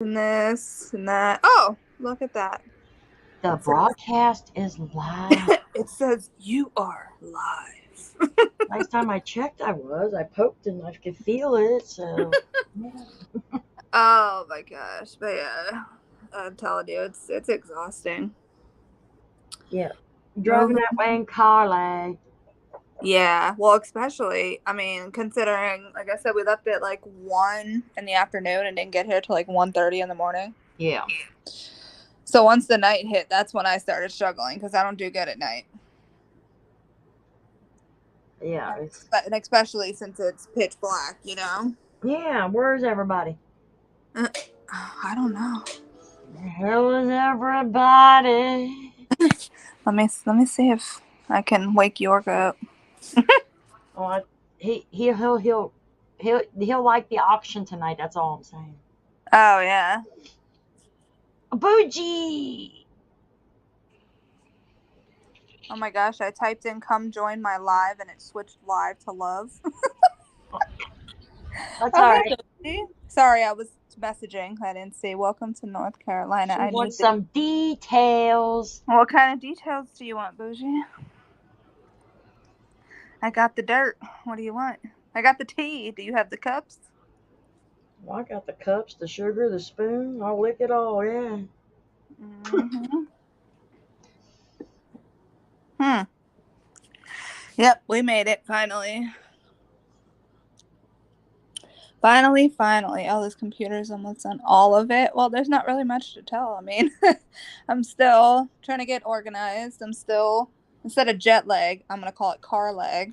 and this and that. Oh, look at that. The broadcast is live. It says you are live. Last time I checked, I was. I poked and I could feel it. So, yeah. Oh my gosh. But yeah, I'm telling you, it's exhausting. Yeah. Driving that Moving. way in Carly. Yeah, well, especially, I mean, considering, like I said, we left at like 1 in the afternoon and didn't get here till like 1:30 in the morning. Yeah. So once the night hit, that's when I started struggling because I don't do good at night. Yeah. It's, And especially since it's pitch black, you know? yeah. Where's everybody? I don't know. Where the hell is everybody? Let me see if I can wake York up. Oh, he'll like the auction tonight. That's all I'm saying. Oh yeah. Boujee. Oh my gosh, I typed in "come join my live" and it switched live to love. That's all Oh right. hey, sorry, I was messaging. I didn't see. Welcome to North Carolina. She I need wants the. some details. What kind of details do you want, Bougie? I got the dirt. What do you want? I got the tea. Do you have the cups? Well, I got the cups, the sugar, the spoon. I'll lick it all. Yeah. Mm-hmm. Hmm. Yep, we made it finally. Finally. Oh, this computer's almost done all of it. Well, there's not really much to tell. I mean, I'm still trying to get organized. I'm still, instead of jet lag, I'm going to call it car lag.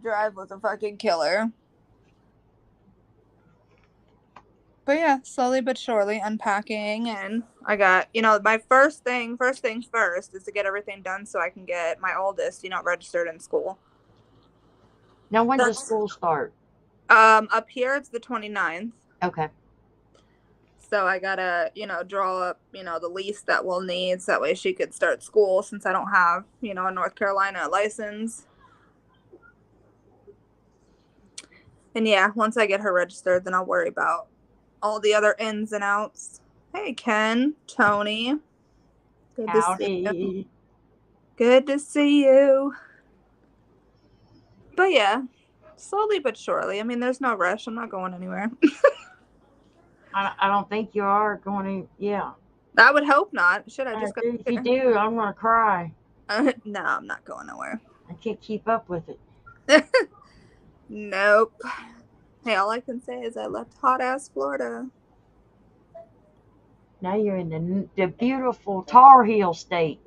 Drive was a fucking killer. But yeah, slowly but surely unpacking. And I got, my first things first is to get everything done so I can get my oldest, registered in school. Now, when does That's school start? up here it's the 29th. Okay. So I gotta, draw up, the lease that we'll need so that way she could start school since I don't have, a North Carolina license. And yeah, once I get her registered, then I'll worry about all the other ins and outs. Hey, Ken, Tony. Good to see you. Howdy. Good to see you. But yeah, slowly but surely. I mean, there's no rush. I'm not going anywhere. I don't think you are going to. Yeah. I would hope not. Should I just got If you here? do, I'm going to cry. No, I'm not going nowhere. I can't keep up with it. Nope. Hey, all I can say is I left hot ass Florida. Now you're in the beautiful Tar Heel state.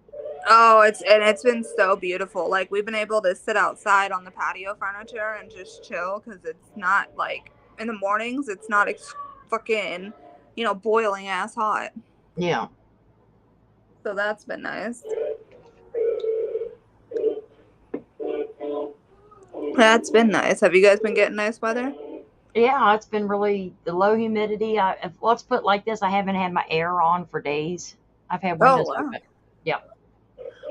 Oh, it's been so beautiful. Like we've been able to sit outside on the patio furniture and just chill because it's not like in the mornings. It's not fucking, boiling ass hot. Yeah. So that's been nice. That's been nice. Have you guys been getting nice weather? Yeah, it's been really the low humidity. Let's put it like this: I haven't had my air on for days. I've had Oh windows wow. open. Yep.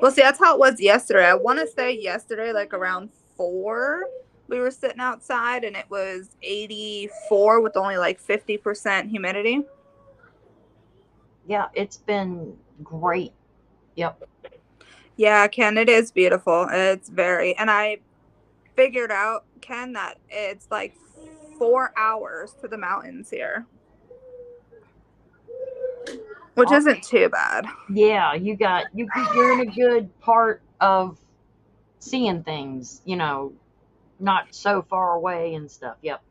Well, see, that's how it was yesterday. I want to say yesterday, like around 4, we were sitting outside and it was 84 with only like 50% humidity. Yeah, it's been great. Yep. Yeah, Ken, it is beautiful. It's very, and I figured out, Ken, that it's like 4 hours to the mountains here, which Oh, isn't too bad. yeah, you're in a good part of seeing things. Not so far away and stuff. Yep.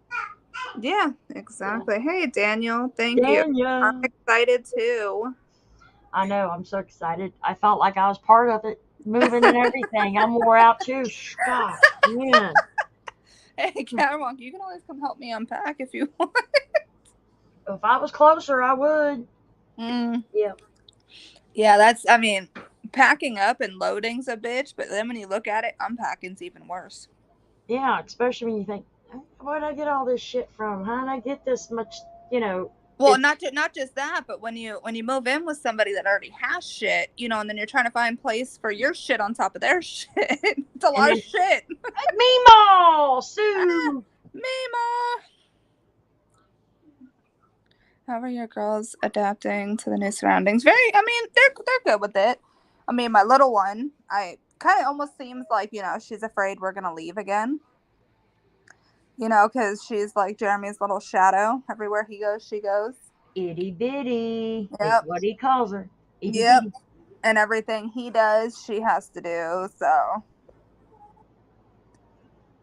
Yeah, Yeah. exactly. Hey, Daniel, thank you. I'm Danya. excited too. I know. I'm so excited. I felt like I was part of it, moving and everything. I'm wore out too. Gosh, man. Hey, Catwalk, you can always come help me unpack if you want. If I was closer, I would. Mm. Yeah. Yeah, I mean, packing up and loading's a bitch, but then when you look at it, unpacking's even worse. Yeah, especially when you think, where'd I get all this shit from? How did I get this much? Well, It's not just that, but when you move in with somebody that already has shit, and then you're trying to find place for your shit on top of their shit. It's a and lot of then shit. Meemaw Sue. Mima. How are your girls adapting to the new surroundings? Very, I mean, they're good with it. I mean, my little one, I kind of almost seems like, she's afraid we're gonna leave again. Because she's like Jeremy's little shadow. Everywhere he goes, she goes. Itty bitty is Yep. what he calls her. Itty Yep. bitty. And everything he does, she has to do. So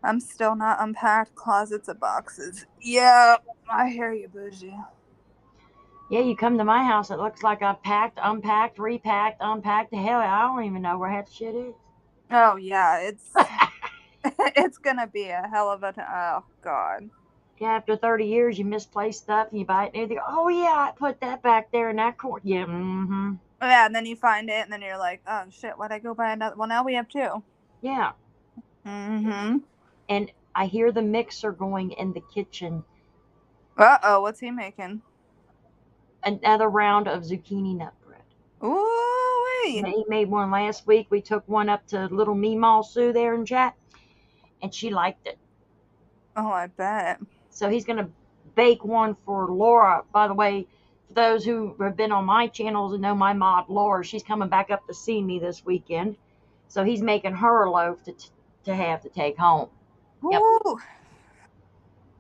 I'm still not unpacked closets of boxes. Yep. I hear you, bougie. Yeah, you come to my house, it looks like I packed, unpacked, repacked, unpacked. Hell, I don't even know where half the shit is. Oh yeah, it's it's gonna be a hell of a oh god. Yeah, after 30 years, you misplace stuff and you buy it and you go, oh yeah, I put that back there in that corner. Yeah, mm-hmm. Yeah, and then you find it, and then you're like, oh shit, why'd I go buy another? Well, now we have two. Yeah. Mm-hmm. And I hear the mixer going in the kitchen. Uh-oh, what's he making? Another round of zucchini nut bread. Ooh wee. He made one last week. We took one up to little Meemaw Sue there in chat, and she liked it. Oh, I bet. So he's going to bake one for Laura. By the way, for those who have been on my channels and know my mod Laura, she's coming back up to see me this weekend. So he's making her a loaf to have to take home. Yep. Ooh.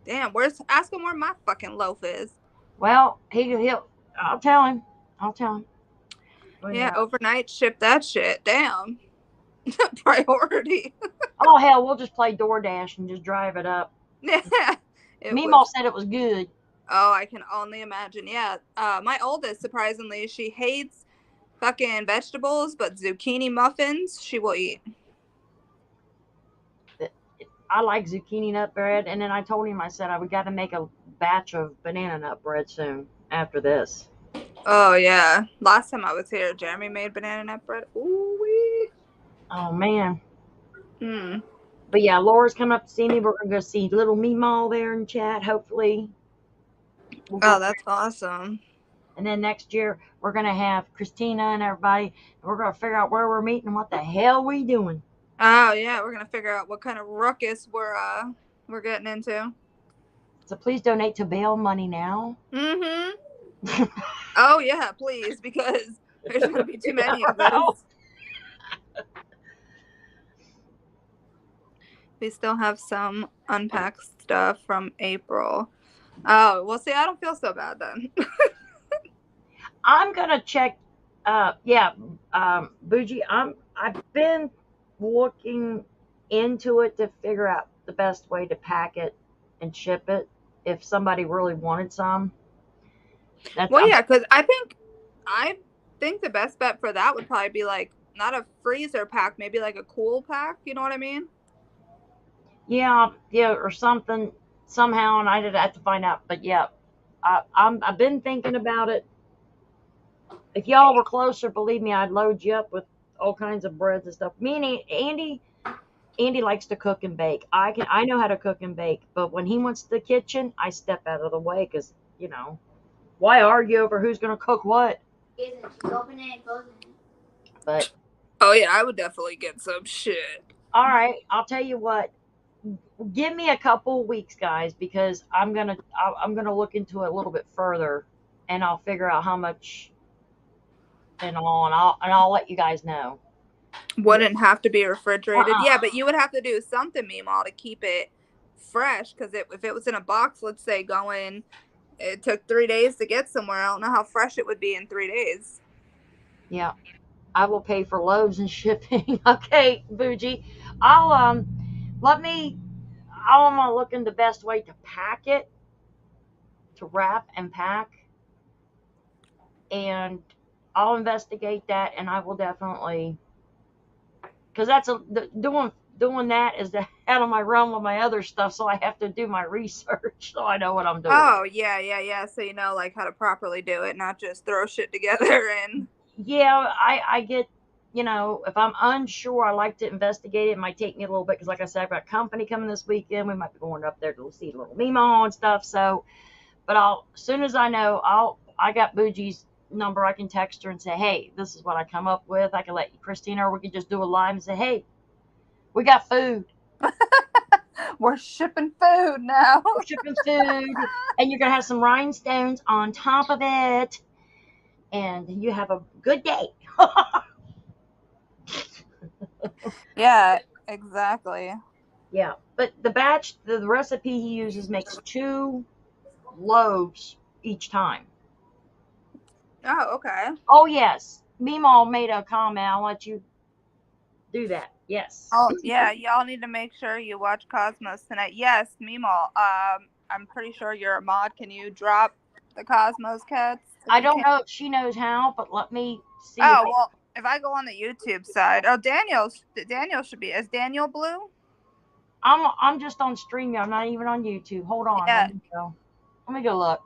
Damn, ask him where my fucking loaf is. Well, he'll. I'll tell him. I'll tell him. But Yeah, overnight ship that shit. Damn. Priority. oh hell, we'll just play DoorDash and just drive it up. Yeah. It Meemaw was said it was good. Oh, I can only imagine. Yeah. My oldest, surprisingly, she hates fucking vegetables, but zucchini muffins she will eat. I like zucchini nut bread, and then I told him, I said, we got to make a batch of banana nut bread soon after this. Oh yeah. Last time I was here, Jeremy made banana nut bread. Ooh wee. Oh man. Hmm. But yeah, Laura's coming up to see me. We're gonna go see little Meemaw there in chat. Hopefully, we'll Oh, go. that's awesome. And then next year we're gonna have Christina and everybody. And we're gonna figure out where we're meeting and what the hell we doing. Oh yeah, we're gonna figure out what kind of ruckus we're getting into. So please donate to bail money now. Mm-hmm. Oh yeah, please, because there's gonna be too many of Oh, this. We still have some unpacked stuff from April. Oh, well, see, I don't feel so bad then. I'm gonna check. Yeah, Boujee. I've been looking into it to figure out the best way to pack it and ship it. If somebody really wanted some, that's Well, yeah, because I think the best bet for that would probably be like not a freezer pack, maybe like a cool pack. You know what I mean? yeah, or something somehow, and I did have to find out. But yeah, I've been thinking about it. If y'all were closer, believe me, I'd load you up with all kinds of breads and stuff. Me and Andy likes to cook and bake. I know how to cook and bake, but when he wants the kitchen, I step out of the way because why argue over who's gonna cook what? But Oh yeah, I would definitely get some shit. all right, I'll tell you what. Give me a couple weeks, guys, because I'm gonna look into it a little bit further, and I'll figure out how much and all, and I'll let you guys know. Wouldn't have to be refrigerated. Uh-uh. Yeah, but you would have to do something, Meemaw, to keep it fresh. Because if it was in a box, let's say going, it took 3 days to get somewhere. I don't know how fresh it would be in 3 days. Yeah, I will pay for loaves and shipping. Okay, Boujee, I'll let me. I'm gonna look into the best way to pack it, to wrap and pack, and I'll investigate that, and I will definitely, because doing that is out of my realm of my other stuff, so I have to do my research so I know what I'm doing. Oh yeah, yeah, yeah. So you know like how to properly do it, not just throw shit together and. Yeah, I get, if I'm unsure, I like to investigate it. It might take me a little bit because, like I said, I've got company coming this weekend. We might be going up there to see little Mimo and stuff. So, but as soon as I know, I got Boujee's number. I can text her and say, hey, this is what I come up with. I can let Christina, or we could just do a live and say, hey, we got food. We're shipping food now. We're shipping food, and you're gonna have some rhinestones on top of it, and you have a good day. Yeah, exactly. Yeah, but the recipe he uses makes 2 loaves each time. Oh, okay. Oh yes, Meemaw made a comment. I'll let you do that. Yes. Oh, yeah, y'all need to make sure you watch Cosmos tonight. Yes, Meemaw. I'm pretty sure you're a mod. Can you drop the Cosmos cats if I you don't can? know if she knows how, but let me see if Oh, I. well, if I go on the YouTube side. Oh, Daniel should be. Is Daniel blue? I'm just on StreamYard. I'm not even on YouTube. Hold on. Let Yeah, me go. Let me go look.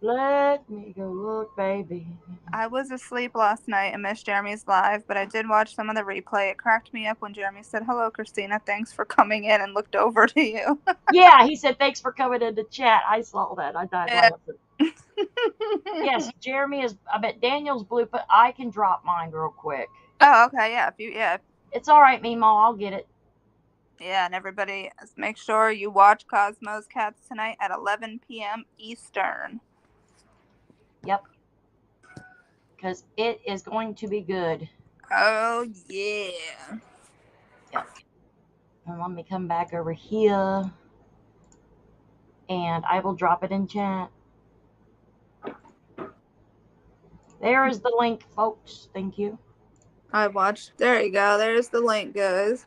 Let me go look, baby. I was asleep last night and missed Jeremy's live, but I did watch some of the replay. It cracked me up when Jeremy said, "Hello, Christina. Thanks for coming in," and looked over to you. Yeah, he said thanks for coming in the chat. I saw that. I died Yeah. laughing. Yes, Jeremy is. I bet Daniel's blue, but I can drop mine real quick. Oh, okay. Yeah. If you, yeah, It's all right, Meemaw. I'll get it. yeah, and everybody, make sure you watch Cosmos Cats tonight at 11 p.m. Eastern. Yep, because it is going to be good. Oh yeah. Yep. And let me come back over here, and I will drop it in chat. There is the link, folks. Thank you. I watched. There you go. There's the link, guys.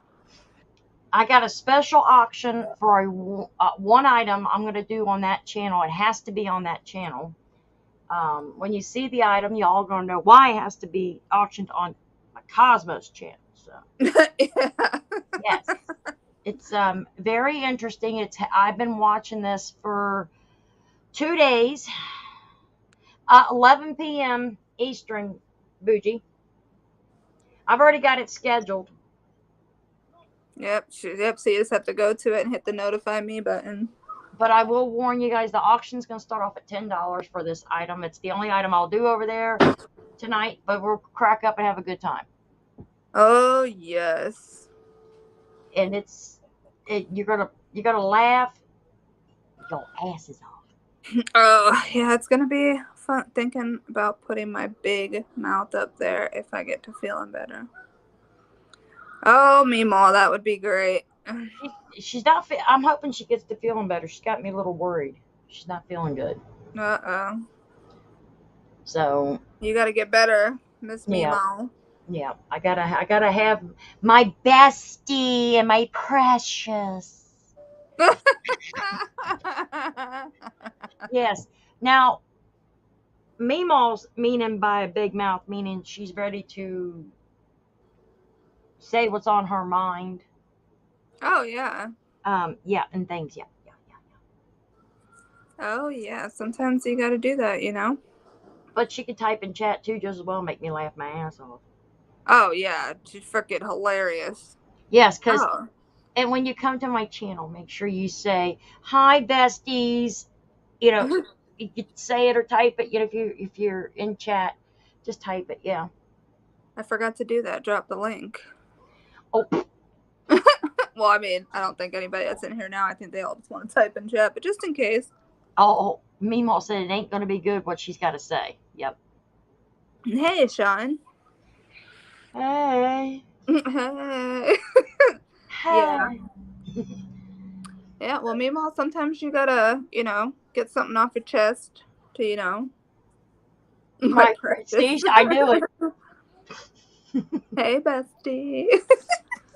I got a special auction for one item I'm going to do on that channel. It has to be on that channel. When you see the item, y'all going to know why it has to be auctioned on a Cosmos channel. So, Yeah. yes, it's very interesting. I've been watching this for 2 days, 11 p.m. Eastern, boujee. I've already got it scheduled. Yep. Yep. So you just have to go to it and hit the notify me button. But I will warn you guys, the auction's going to start off at $10 for this item. It's the only item I'll do over there tonight, but we'll crack up and have a good time. Oh yes. And you're gonna laugh your asses off. Oh yeah, it's gonna be fun thinking about putting my big mouth up there if I get to feeling better. Oh, Meemaw, that would be great. She's not. I'm hoping she gets to feeling better. She's got me a little worried. She's not feeling good. Uh-oh. So You gotta get better, Miss yeah, Meemaw. yeah. I gotta have my bestie and my precious. Yes. Now, Meemaw's meaning by a big mouth, meaning she's ready to say what's on her mind. Oh yeah. Yeah, and things. Yeah, yeah, yeah. Oh yeah. Sometimes you gotta do that, you know? But she could type in chat too, just as well, make me laugh my ass off. Oh yeah. She's freaking hilarious. Yes, because Oh. and when you come to my channel, make sure you say hi, besties. You know, you could say it or type it. You know, if you're in chat, just type it. Yeah. I forgot to do that. Drop the link. Oh, Well, I mean, I don't think anybody that's in here now, I think they all just want to type in chat, but just in case. oh, Meemaw said it ain't gonna be good what she's got to say. Yep. Hey, Sean. Hey. Hey. Yeah. Hey. Yeah, well, meanwhile, sometimes you gotta, get something off your chest to, my My precious. see, I knew it. Hey, bestie.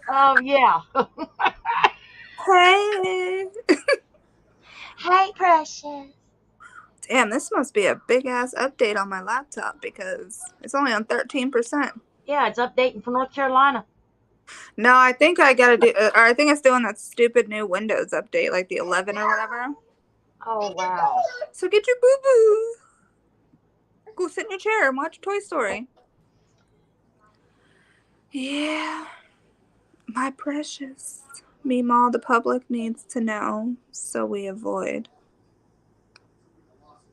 Oh yeah. Hey. Hey, precious. Damn, this must be a big ass update on my laptop because it's only on 13%. Yeah, it's updating for North Carolina. No, I think I gotta do, or I think it's doing that stupid new Windows update, like the 11 or whatever. Oh wow. So get your boo boo. Go sit in your chair and watch Toy Story. Yeah, my precious. Meemaw, the public needs to know, so we avoid.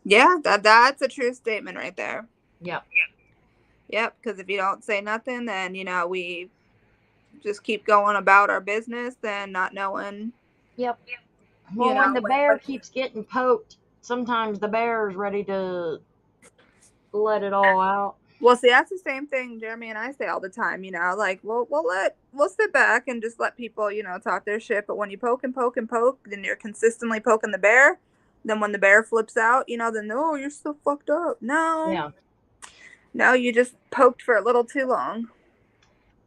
Yeah, that's a true statement right there. Yep. Yep, because if you don't say nothing, then we just keep going about our business and not knowing, Yep. you Well, when know, the when, bear keeps getting poked, sometimes the bear is ready to let it all out. well, see, that's the same thing Jeremy and I say all the time, like we'll sit back and just let people, talk their shit. But when you poke and poke and poke, then you're consistently poking the bear. Then when the bear flips out, then no, you're still fucked up. No, Yeah. no, you just poked for a little too long.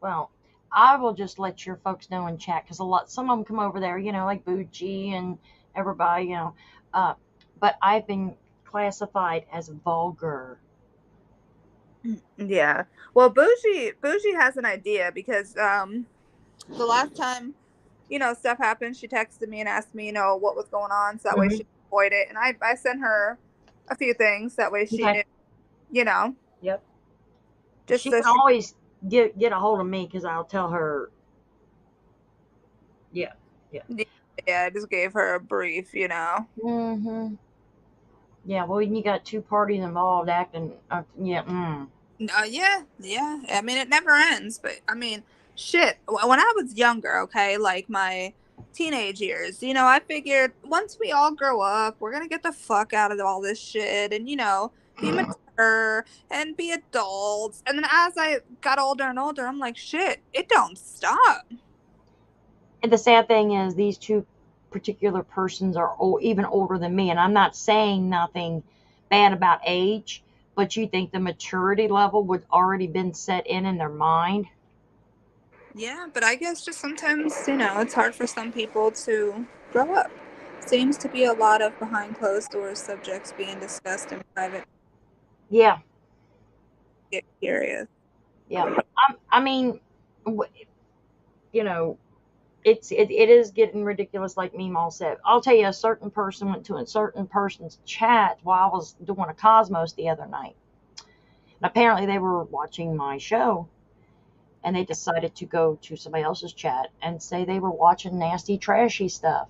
Well, I will just let your folks know in chat because some of them come over there, like boujee and everybody, Uh, but I've been classified as vulgar. Yeah. Well, Bougie has an idea because the last time stuff happened, she texted me and asked me what was going on, so that way she Hmm. could avoid it, and I sent her a few things that way she Okay. knew, you know, Yep. just She so can she always get a hold of me because I'll tell her. Yeah. Yeah. yeah, I just gave her a brief. Hmm. Yeah. Well, when you got two parties involved acting, yeah. Yeah, yeah. I mean, it never ends, but I mean, shit. When I was younger, okay, like my teenage years, I figured once we all grow up, we're gonna get the fuck out of all this shit and, be mature and be adults. And then as I got older and older, I'm like, shit, it don't stop. And the sad thing is, these two particular persons are even older than me, and I'm not saying nothing bad about age, but you think the maturity level would already been set in their mind? Yeah, but I guess just sometimes, it's hard for some people to grow up. Seems to be a lot of behind closed doors subjects being discussed in private. Yeah, Get curious. yeah. I mean, w- you know, it is getting ridiculous, like Meemaw said. I'll tell you, a certain person went to a certain person's chat while I was doing a Cosmos the other night. And apparently they were watching my show, and they decided to go to somebody else's chat and say they were watching nasty, trashy stuff.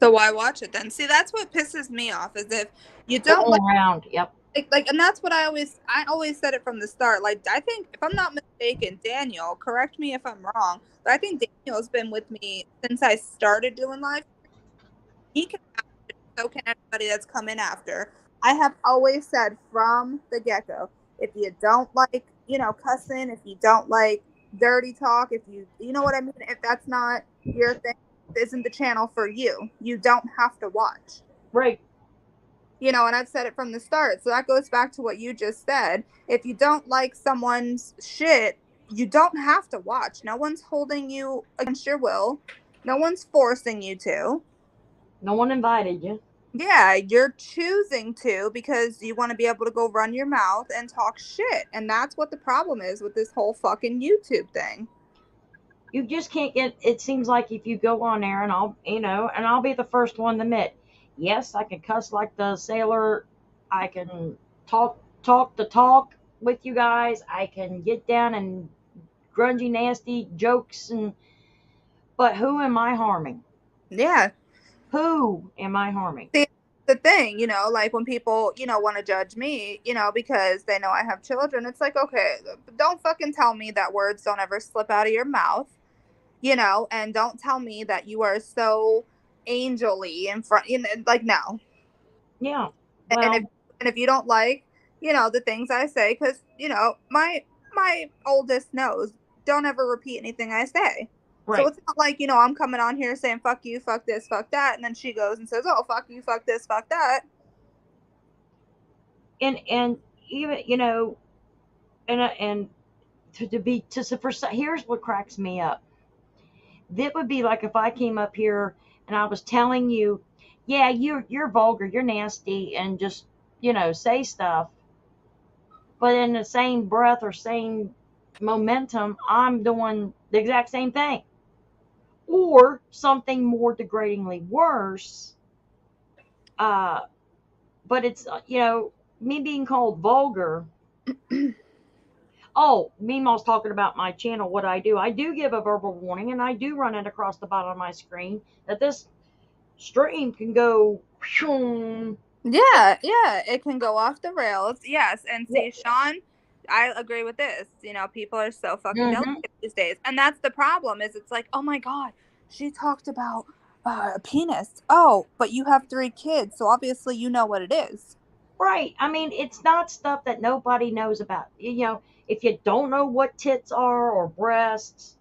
So why watch it then? See, that's what pisses me off is if you don't Going around, yep. and that's what I always said it from the start. Like I think if I'm not mistaken, Daniel, correct me if I'm wrong, but I think Daniel's been with me since I started doing live. He can so can anybody that's come in after. I have always said from the get go, if you don't like, cussing, if you don't like dirty talk, if you know what I mean, if that's not your thing, this isn't the channel for you. You don't have to watch. Right. And I've said it from the start. So that goes back to what you just said. If you don't like someone's shit, you don't have to watch. No one's holding you against your will. No one's forcing you to. No one invited you. Yeah, you're choosing to because you want to be able to go run your mouth and talk shit. And that's what the problem is with this whole fucking YouTube thing. You just can't get. It seems like if you go on there, and I'll be the first one to admit, yes, I can cuss like the sailor. I can talk the talk with you guys. I can get down and grungy, nasty jokes, but who am I harming? Yeah. Who am I harming? See, the thing, like when people, want to judge me, because they know I have children, it's like, okay, don't fucking tell me that words don't ever slip out of your mouth, and don't tell me that you are so angelly in front, like, no. Yeah. and if Well, and if you don't like the things I say, because my oldest knows, don't ever repeat anything I say. So right. it's not like I'm coming on here saying fuck you, fuck this, fuck that, and then she goes and says, oh, fuck you, fuck this, fuck that. And even and to be to for here's what cracks me up. That would be like if I came up here and I was telling you, yeah, you're vulgar, you're nasty, and just say stuff, but in the same breath or same momentum, I'm doing the exact same thing, or something more degradingly worse. Uh, but it's me being called vulgar. Oh, Meemaw's talking about my channel. What I do, I do give a verbal warning, and I do run it across the bottom of my screen that this stream can go. Yeah, yeah, it can go off the rails. Yes, and Yeah, see, Sean. I agree with this. People are so fucking Mm-hmm. delicate these days, and that's the problem. Is it's like, oh my god, she talked about a penis. Oh, but you have 3 kids, so obviously you know what it is. Right. I mean, it's not stuff that nobody knows about. If you don't know what tits are or breasts,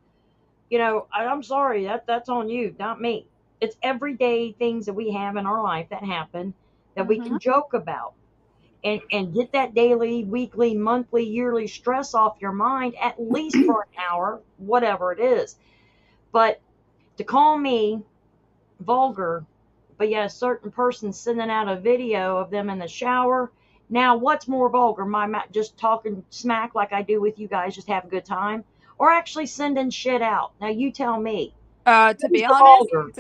I'm sorry, that's on you, not me. It's everyday things that we have in our life that happen that we Mm-hmm. can joke about and get that daily, weekly, monthly, yearly stress off your mind at least for an hour, whatever it is. But to call me vulgar, but yet a certain person sending out a video of them in the shower. Now, what's more vulgar? Just talking smack like I do with you guys, just have a good time, or actually sending shit out? Now, you tell me. To Who's be the honest, vulgar?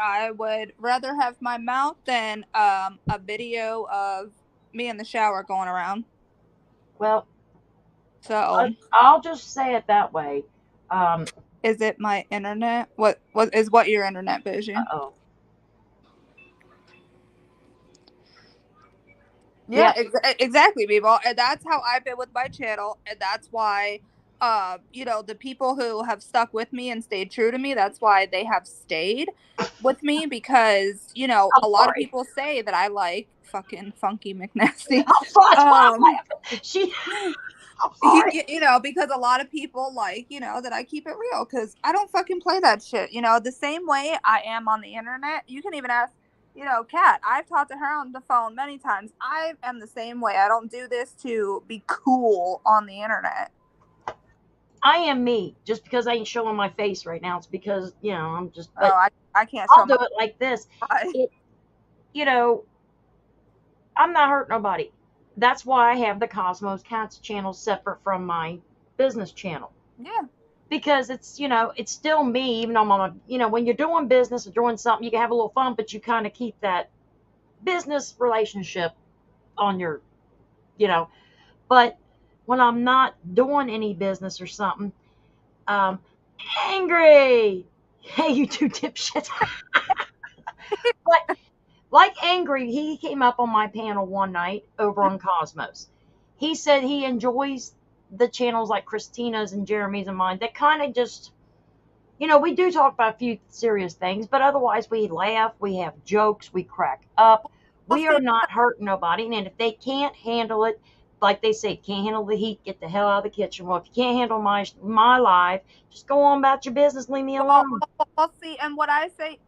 I would rather have my mouth than a video of me in the shower going around. Well, So, I'll just say it that way. Um, is it my internet? What your internet, Boujee? oh, Yeah, yep. exactly, people. And that's how I've been with my channel, and that's why, the people who have stuck with me and stayed true to me, that's why they have stayed with me because I'm a lot of sorry. people say that I like fucking funky McNasty. I'm sorry. That's why I'm Um, laughing. I'm sorry. because a lot of people like that I keep it real because I don't fucking play that shit. The same way I am on the internet. You can even ask Kat. I've talked to her on the phone many times. I am the same way. I don't do this to be cool on the internet. I am me. Just because I ain't showing my face right now, it's because I'm just. Oh, But I can't I'll show do my it like this. eye. It, you know, I'm not hurting nobody. That's why I have the Cosmos Cats channel separate from my business channel. Yeah. Because it's still me, even though I'm on when you're doing business or doing something, you can have a little fun, but you kind of keep that business relationship on your, you know. But when I'm not doing any business or something, um, angry. Hey, you two dipshits. But like Angry, he came up on my panel one night over on Cosmos. He said he enjoys the channels like Christina's and Jeremy's and mine that kind of just, we do talk about a few serious things, but otherwise we laugh, we have jokes, we crack up. Well, We see, are not hurting nobody. And if they can't handle it, like they say, can't handle the heat, get the hell out of the kitchen. Well, if you can't handle my life, just go on about your business, leave me alone. see, and what I say,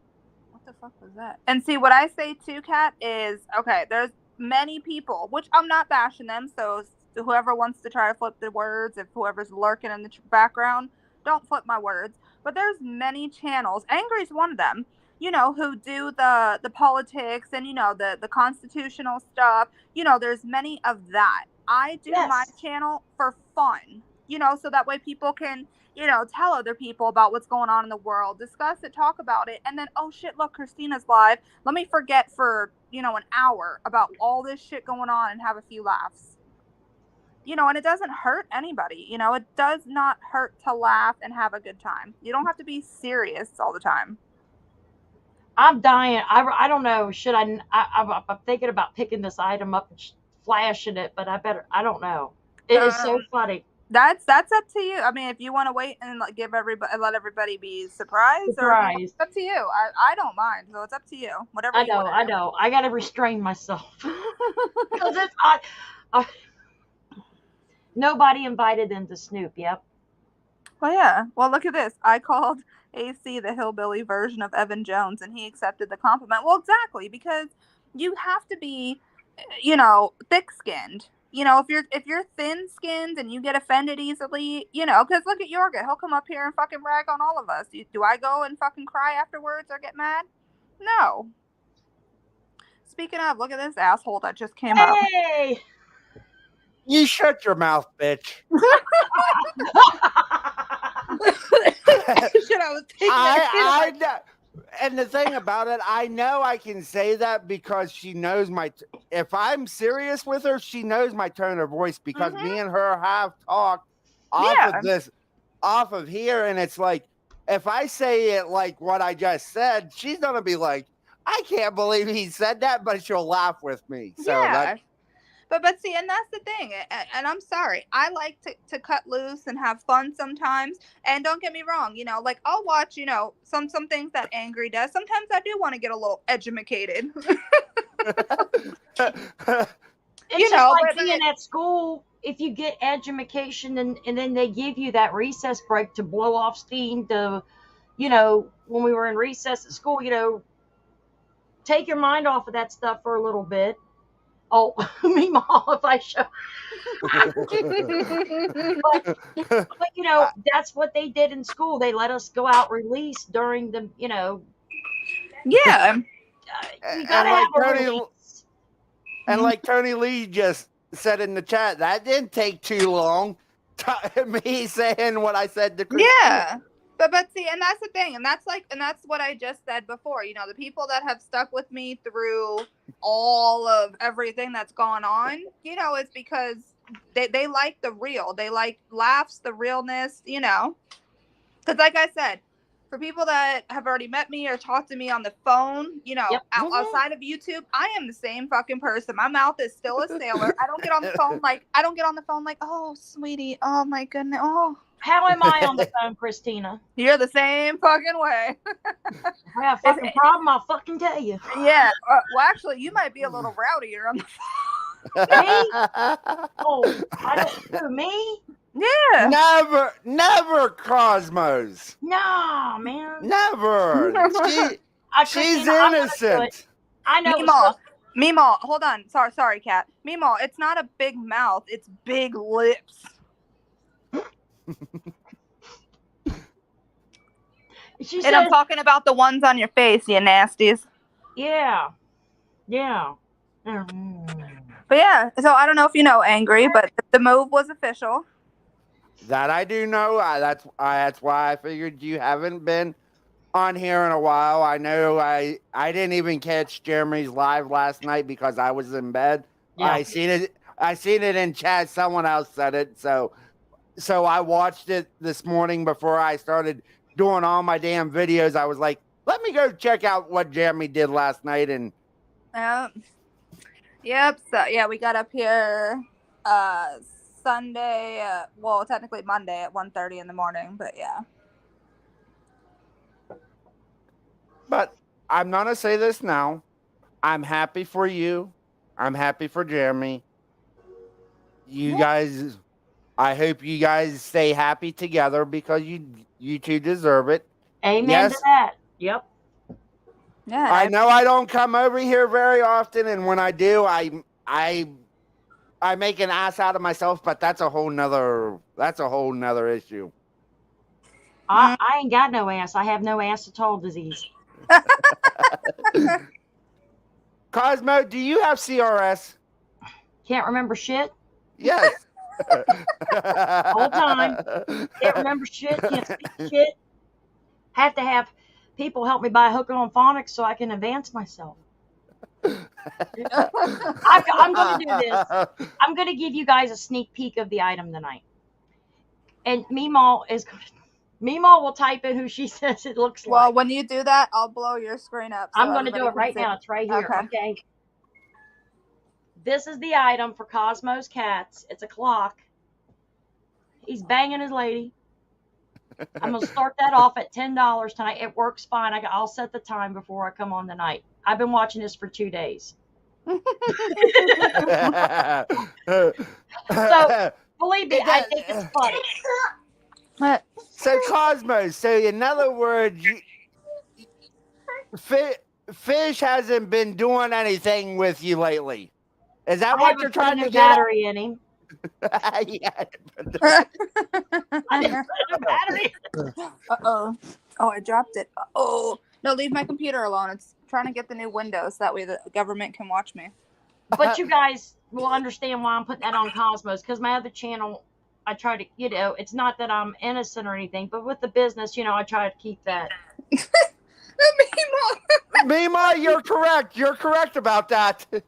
what the fuck was that? And see, what I say too, Kat, is okay. There's many people, which I'm not bashing them. So whoever wants to try to flip the words, if whoever's lurking in the background, don't flip my words. But there's many channels. Angry's one of them. Who do the politics and the constitutional stuff. There's many of that. I do my Yes. channel for fun. So that way people can tell other people about what's going on in the world, discuss it, talk about it, and then, oh shit, look, Christina's live. Let me forget for, an hour about all this shit going on and have a few laughs. And it doesn't hurt anybody. It does not hurt to laugh and have a good time. You don't have to be serious all the time. I'm dying. I don't know. Should I'm thinking about picking this item up and flashing it, but I don't know. It is so Um, funny. that's up to you. I mean, if you want to wait and let everybody be surprised, or if you want, Surprised. it's up to you. I don't mind, so it's up to you. Whatever I you want know. to I do. know. I got to restrain myself because I, nobody invited them to Snoop. Yep. Well, yeah. Well, look at this. I called AC the hillbilly version of Evan Jones, and he accepted the compliment. Well, exactly, because you have to be, thick-skinned. If you're thin-skinned and you get offended easily, because look at Yorga, he'll come up here and fucking rag on all of us. Do I go and fucking cry afterwards or get mad? No. Speaking of, look at this asshole that just came up. Hey. You shut your mouth, bitch. Shit, I was taking I know. And the thing about it, I know I can say that because she knows if I'm serious with her, she knows my tone of voice because me and her have talked off Yeah. of this, off of here. And it's like, if I say it like what I just said, she's going to be like, I can't believe he said that, but she'll laugh with me. So Yeah. But see, and that's the thing. And I'm sorry, I like to cut loose and have fun sometimes. And don't get me wrong, like I'll watch, some things that Angry does. Sometimes I do want to get a little edumacated. It's just like but being at school. If you get education and then they give you that recess break to blow off steam to, when we were in recess at school, take your mind off of that stuff for a little bit. Oh, me, mom, if I show. but that's what they did in school. They let us go out release during the, yeah. You gotta have a release. And like Tony Lee just said in the chat, that didn't take too long. Me saying what I said to Christina. Yeah. But see, and that's the thing, and that's what I just said before. The people that have stuck with me through all of everything that's gone on, it's because they like the real. They like laughs, the realness, Because like I said, for people that have already met me or talked to me on the phone, outside of YouTube, I am the same fucking person. My mouth is still a sailor. I don't get on the phone like, oh, sweetie, oh my goodness, oh. How am I on the phone, Christina? You're the same fucking way. I have a fucking problem, I'll fucking tell you. Yeah. Well, actually, you might be a little rowdier on the phone. Me? Oh, I don't me? Yeah. Never Cosmos. No, man. Never. She's innocent. I know. Meemaw, hold on. Sorry, Kat. Meemaw, it's not a big mouth. It's big lips. I'm talking about the ones on your face, you nasties. Yeah. But yeah, so I don't know if you know Angry, but the move was official. That I do know. That's why I figured you haven't been on here in a while. I know I didn't even catch Jeremy's live last night because I was in bed. Yeah. I seen it in chat. Someone else said it, so I watched it this morning before I started doing all my damn videos. I was like, let me go check out what Jeremy did last night. And yep. So yeah, we got up here Sunday, technically Monday at 1:30 in the morning, but yeah. But I'm gonna say this now. I'm happy for you. I'm happy for Jeremy. You guys, I hope you guys stay happy together because you two deserve it. Amen to that. Yep. Yeah. I know I don't come over here very often, and when I do, I make an ass out of myself, but that's a whole nother issue. I ain't got no ass. I have no ass at all disease. Cosmo, do you have CRS? Can't remember shit? Yes. Whole time. Can't remember shit. Can't speak shit. Have to have people help me buy hook on phonics so I can advance myself. I'm going to do this. I'm going to give you guys a sneak peek of the item tonight. And Meemaw will type in who she says it looks like. Well, when you do that, I'll blow your screen up. So I'm going to do it right now. It's right here. Okay. This is the item for Cosmo's cats. It's a clock. He's banging his lady. I'm going to start that off at $10 tonight. It works fine. I'll set the time before I come on tonight. I've been watching this for 2 days. So, believe me, I think it's funny. So, Cosmo, in other words, Fish hasn't been doing anything with you lately. Is that what you're trying to get? Battery in him. Yeah. Battery. Uh-oh. Oh, I dropped it. Oh. No, leave my computer alone. It's trying to get the new Windows. That way the government can watch me. But you guys will understand why I'm putting that on Cosmos, because my other channel, I try to, it's not that I'm innocent or anything, but with the business, I try to keep that. Mima, you're correct. You're correct about that. She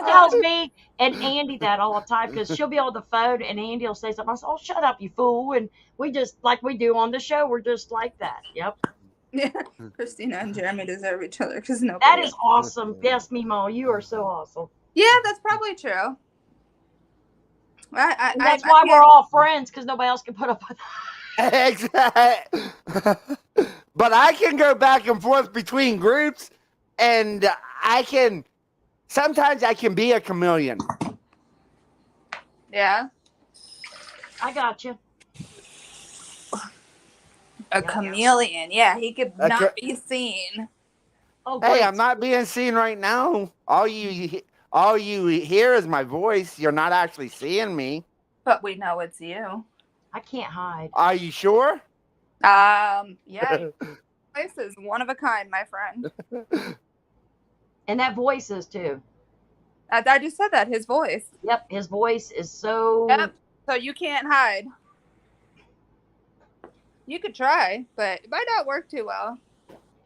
tells me and Andy that all the time because she'll be on the phone and Andy will say something. I say, "Oh, shut up, you fool!" And we just like we do on the show. We're just like that. Yep. Yeah, Christina and Jeremy deserve each other because that is awesome. Yes, Mimo, you are so awesome. Yeah, that's probably true. And that's why we're all friends, because nobody else can put up with Exactly. But I can go back and forth between groups, and sometimes I can be a chameleon. Yeah. I got you. A chameleon. Yeah, he could not be seen. Oh, Hey, great. I'm not being seen right now. All you hear is my voice. You're not actually seeing me. But we know it's you. I can't hide. Are you sure? Yeah, your voice is one of a kind, my friend. And that voice is too. I just said that, his voice. Yep, his voice is so. Yep. So you can't hide. You could try, but it might not work too well.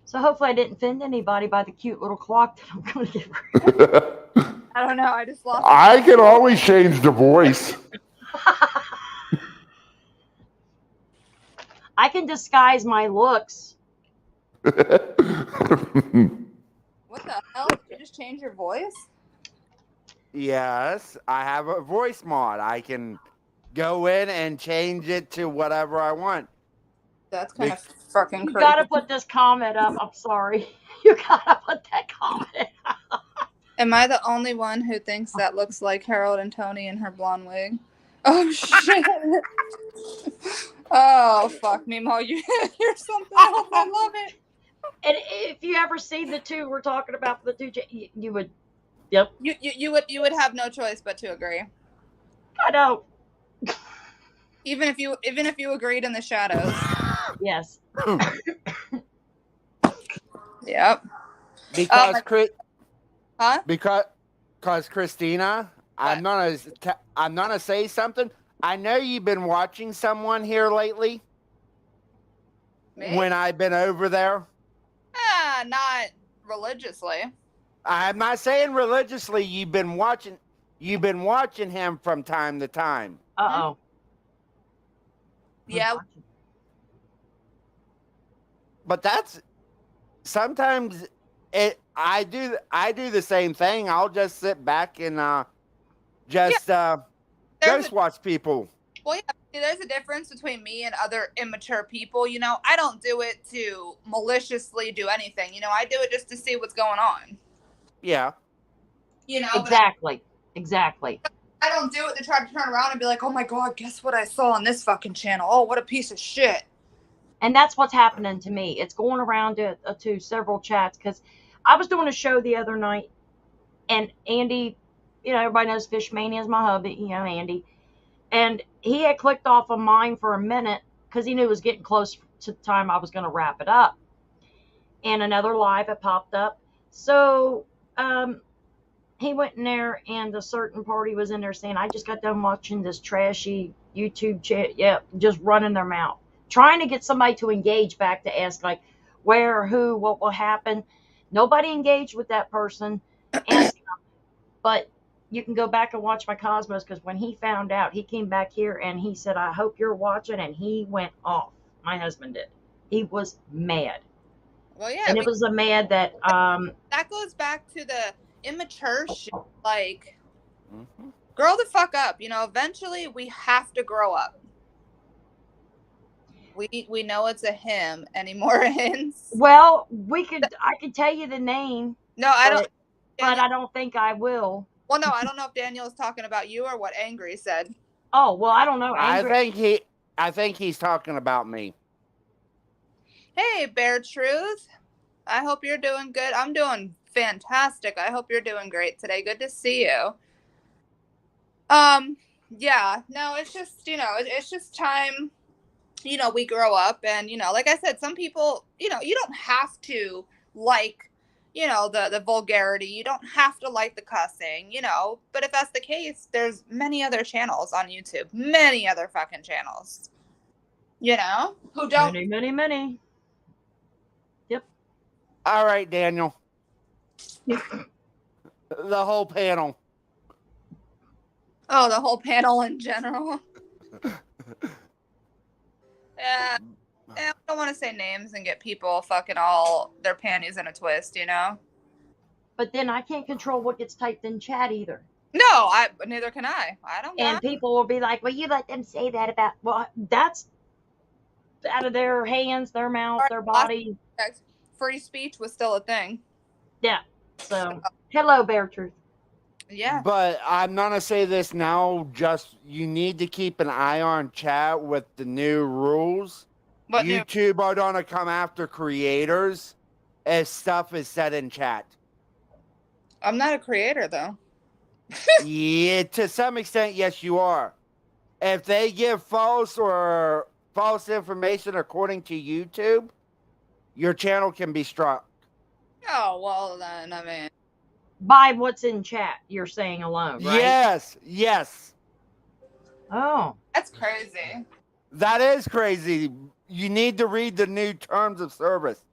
So hopefully I didn't offend anybody by the cute little clock that I'm going to get rid of. I don't know. I just lost. I can always change the voice. I can disguise my looks. What the hell? Did you just change your voice? Yes, I have a voice mod. I can go in and change it to whatever I want. That's kind of fucking crazy. You gotta put this comment up. I'm sorry. You gotta put that comment up. Am I the only one who thinks that looks like Harold and Tony in her blonde wig? Oh shit! Oh fuck me, Mo. You're something else. I love it. And if you ever see the two we're talking about, the two, you would. Yep. You would have no choice but to agree. I know. Even if you agreed in the shadows. Yes. Yep. Because Huh? Because Christina, I'm gonna say something. I know you've been watching someone here lately. Me? When I've been over there. Not religiously. I'm not saying religiously. You've been watching him from time to time. Uh-oh. Yeah. But that's sometimes I do the same thing. I'll just sit back and ghost watch people. Well, yeah, there's a difference between me and other immature people. You know, I don't do it to maliciously do anything. You know, I do it just to see what's going on. Yeah. You know, exactly. Exactly. I don't do it to try to turn around and be like, oh my God, guess what I saw on this fucking channel? Oh, what a piece of shit. And that's what's happening to me. It's going around to several chats, because I was doing a show the other night, and Andy, you know, everybody knows Fish Mania is my hubby, you know, Andy. And he had clicked off of mine for a minute because he knew it was getting close to the time I was going to wrap it up. And another live had popped up. So he went in there, and a certain party was in there saying, I just got done watching this trashy YouTube chat. Yep, just running their mouth. Trying to get somebody to engage back to ask, like, where, who, what will happen. Nobody engaged with that person. But you can go back and watch my Cosmos, because when he found out, he came back here and he said, I hope you're watching. And he went off. My husband did. He was mad. Well, yeah. And it was a mad that... that goes back to the immature shit. Like, grow the fuck up. You know, eventually we have to grow up. We know it's a him. Any more hints? Well, I could tell you the name. No, I don't. But I don't think I will. Well, no, I don't know if Daniel is talking about you or what Angry said. Oh, well, I don't know. Angry. I think he's talking about me. Hey, Bear Truth. I hope you're doing good. I'm doing fantastic. I hope you're doing great today. Good to see you. Yeah, no, it's just, you know, it's just time, you know, we grow up, and, you know, like I said, some people, you know, you don't have to like, you know, the vulgarity. You don't have to like the cussing, you know, but if that's the case, there's many other channels on YouTube, many other fucking channels, you know, who don't. Many. Yep. All right, Daniel. The whole panel. Oh, the whole panel in general. Yeah. I don't want to say names and get people fucking all their panties in a twist, you know? but then I can't control what gets typed in chat either. No, neither can I. I don't And got people will be like, well, you let them say that about, well, that's out of their hands, their mouth, their body. free speech was still a thing. Yeah. So, hello, Bear Truth. Yeah. But I'm gonna say this now, just you need to keep an eye on chat with the new rules. What new? YouTube are gonna come after creators if stuff is said in chat. I'm not a creator though. Yeah, to some extent, yes, you are. If they give false information according to YouTube, your channel can be struck. Oh well, then I mean, By what's in chat, you're saying alone, right? Yes, yes. Oh, that's crazy. That is crazy. You need to read the new terms of service.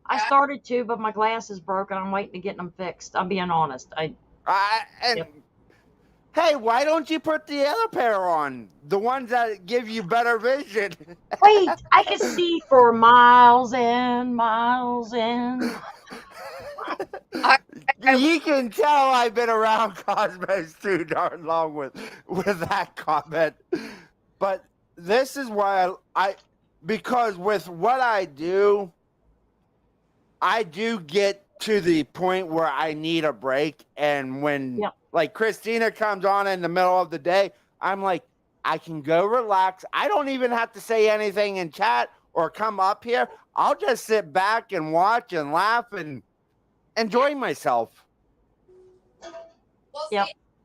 I started to, but my glass is broken. I'm waiting to get them fixed. I'm being honest. Yep. Hey, why don't you put the other pair on? The ones that give you better vision. Wait, I can see for miles and miles and. You can tell I've been around Cosmos too darn long with that comment. But this is why because with what I do get to the point where I need a break. And when like Christina comes on in the middle of the day, I'm like, I can go relax. I don't even have to say anything in chat or come up here. I'll just sit back and watch and laugh and enjoy myself. Well, see,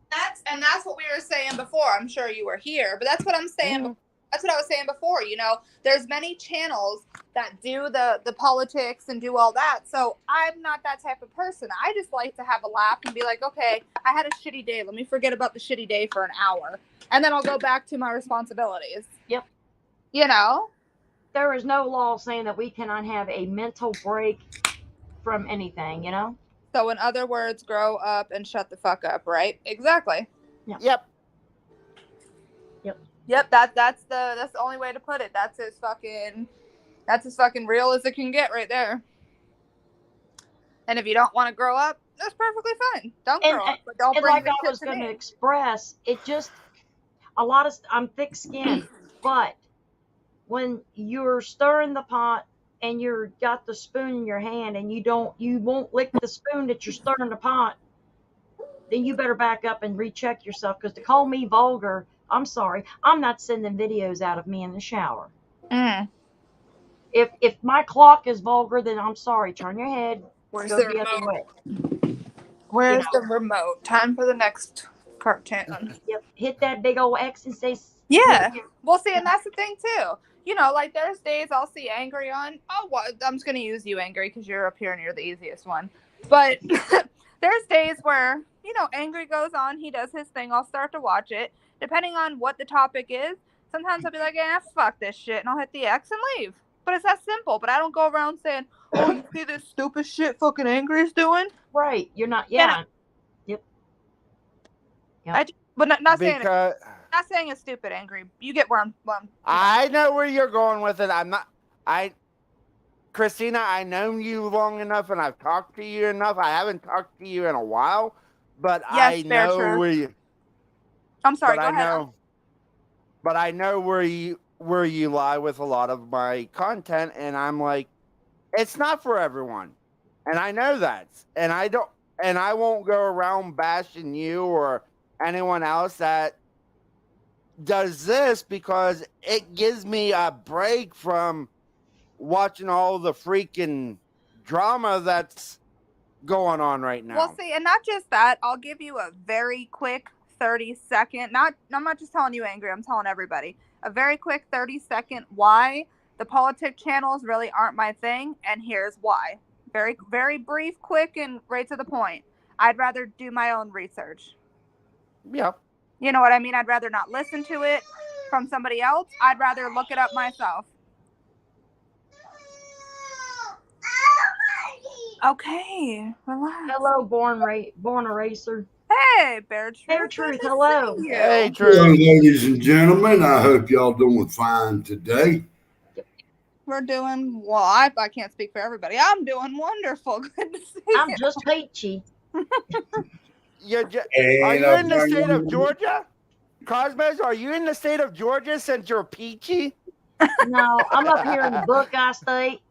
that's what we were saying before. I'm sure you were here, but that's what I'm saying. That's what I was saying before. You know, there's many channels that do the politics and do all that. So I'm not that type of person. I just like to have a laugh and be like, okay, I had a shitty day. Let me forget about the shitty day for an hour, and then I'll go back to my responsibilities. Yep. You know, there is no law saying that we cannot have a mental break from anything. You know. So in other words, grow up and shut the fuck up, right? Exactly. Yep. Yep. Yep, that's the only way to put it. That's as fucking real as it can get right there. And if you don't want to grow up, that's perfectly fine. Don't grow up, but don't bring like I was going to express, it just I'm thick-skinned, but when you're stirring the pot and you're got the spoon in your hand and you won't lick the spoon that you're stirring the pot, then you better back up and recheck yourself, because to call me vulgar, I'm sorry, I'm not sending videos out of me in the shower. If my clock is vulgar, then I'm sorry, turn your head. Where's go the other way. Where's the remote? Time for the next cartoon. Yep, hit that big old X and say. Yeah. Well, see, and that's the thing too. You know, like there's days I'll see Angry on. Oh, well, I'm just gonna use you, Angry, because you're up here and you're the easiest one. But there's days where, you know, Angry goes on, he does his thing, I'll start to watch it. Depending on what the topic is, sometimes I'll be like, fuck this shit, and I'll hit the X and leave. But it's that simple. But I don't go around saying, oh, you see this stupid shit fucking Angry's doing? Right. You're not, yeah. Yep. But not saying not saying it's stupid, Angry. You get where I'm I know where you're going with it. Christina, I've known you long enough and I've talked to you enough. I haven't talked to you in a while, but I know where you. I'm sorry, go ahead. But I know where you lie with a lot of my content, and I'm like, it's not for everyone. And I know that. And I won't go around bashing you or anyone else that does this, because it gives me a break from watching all the freaking drama that's going on right now. Well, see, and not just that, I'll give you a very quick 30-second, I'm not just telling you, Angry, I'm telling everybody, a very quick 30-second why the politic channels really aren't my thing, and here's why. Very, very brief, quick, and right to the point. I'd rather do my own research. Yeah. You know what I mean? I'd rather not listen to it from somebody else. I'd rather look it up myself. Okay, relax. Hello, born eraser. Hey, Bear Truth. Bear Truth, hello. Hey, Truth. Hello, ladies and gentlemen. I hope y'all doing fine today. We're doing well. I can't speak for everybody. I'm doing wonderful. Good to see I'm you. just peachy. Are Ain't you a in the state of thing. Georgia? Cosmos, are you in the state of Georgia since you're peachy? No, I'm up here in the Buckeye State.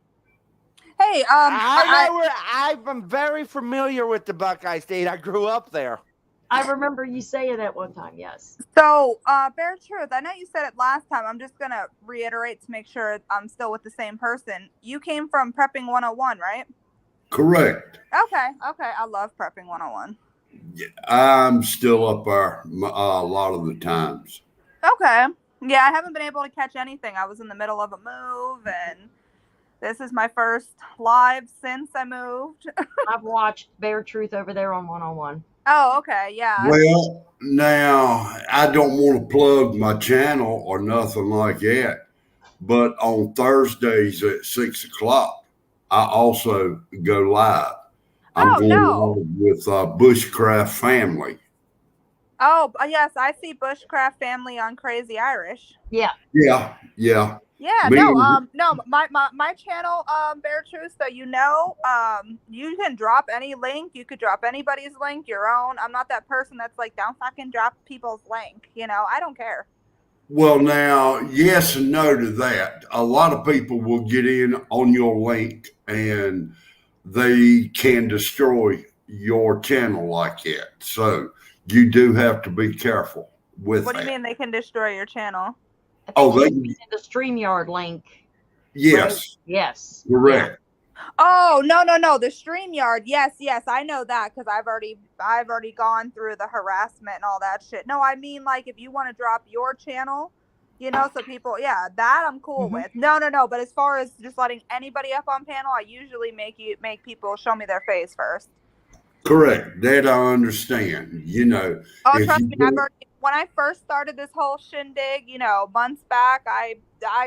Hey, I know I'm very familiar with the Buckeye State. I grew up there. I remember you saying that one time. Yes. So, Bear Truth, I know you said it last time. I'm just going to reiterate to make sure I'm still with the same person. You came from Prepping 101, right? Correct. Okay. I love Prepping 101. I'm still up there a lot of the times. Okay. Yeah, I haven't been able to catch anything. I was in the middle of a move, and this is my first live since I moved. I've watched Bear Truth over there on 101. Oh, okay. Yeah. Well, now I don't want to plug my channel or nothing like that, but on Thursdays at 6 o'clock, I also go live. I'm Oh, going no. live with Bushcraft Family. Oh, yes. I see Bushcraft Family on Crazy Irish. Yeah. Yeah. Yeah, Me no, and- my channel, Bear Truth, so you know, you can drop any link, you could drop anybody's link, your own. I'm not that person that's like, don't fucking drop people's link, you know, I don't care. Well, now, yes and no to that. A lot of people will get in on your link and they can destroy your channel like that. So you do have to be careful with What do that. you mean they can destroy your channel? I think Oh, you're they- using the StreamYard link. Yes, Yes. correct. Oh, no, the StreamYard. Yes, I know that because I've already gone through the harassment and all that shit. No, I mean, like, if you want to drop your channel, you know, so people, yeah, that I'm cool with. No, but as far as just letting anybody up on panel, I usually make people show me their face first. Correct. That I understand. You know, Oh, if trust you me, go- when I first started this whole shindig, you know, months back, I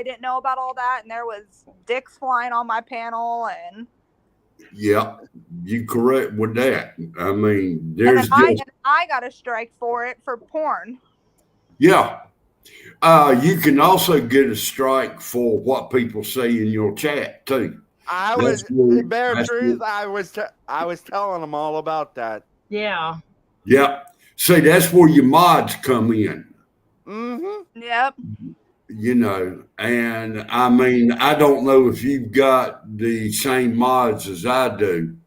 didn't know about all that, and there was dicks flying on my panel, and yeah, you correct with that. I mean, and there's then just I got a strike for it for porn. yeah. You can also get a strike for what people say in your chat too. Bear Truth. I was telling them all about that. Yeah. Yeah. See, that's where your mods come in. Mm-hmm. Yep. You know, and I mean, I don't know if you've got the same mods as I do,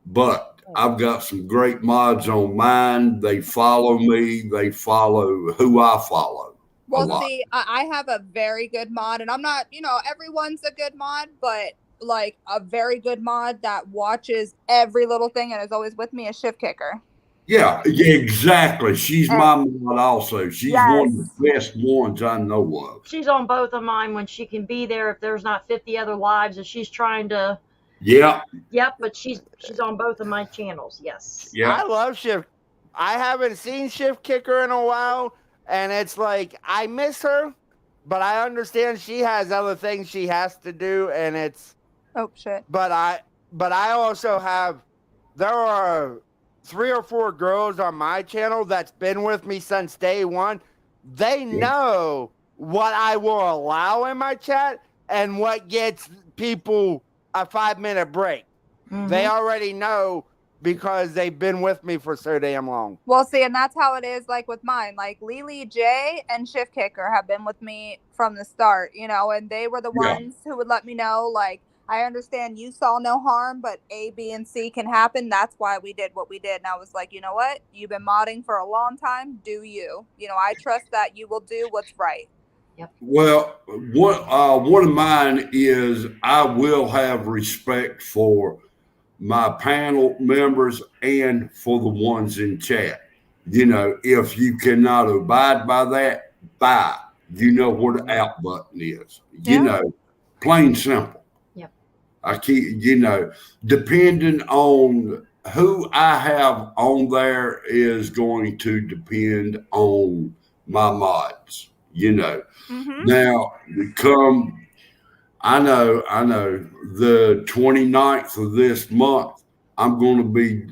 but I've got some great mods on mine. They follow me, they follow who I follow. Well, see, I have a very good mod, and I'm not, you know, everyone's a good mod, but like a very good mod that watches every little thing and is always with me is Shift Kicker. Yeah, exactly. She's my mod also. She's one of the best ones I know of. She's on both of mine when she can be there if there's not 50 other lives that she's trying to. Yeah. Yep, but she's on both of my channels. Yes. Yeah. I love Shift. I haven't seen Shift Kicker in a while, and it's like I miss her, but I understand she has other things she has to do, and it's. Oh shit. But I also have. There are 3 or 4 girls on my channel that's been with me since day one. They know what I will allow in my chat and what gets people a 5-minute break. Mm-hmm. They already know because they've been with me for so damn long. Well, see, and that's how it is, like with mine. Like Lily J and Shift Kicker have been with me from the start, you know, and they were the ones who would let me know, like, I understand you saw no harm, but A, B, and C can happen. That's why we did what we did. And I was like, you know what? You've been modding for a long time. Do you? You know, I trust that you will do what's right. Yep. Well, one of mine is I will have respect for my panel members and for the ones in chat. You know, if you cannot abide by that, bye. You know where the out button is. You know, plain simple. I keep, you know, depending on who I have on there is going to depend on my mods, you know. Now, I know, the 29th of this month, I'm going to be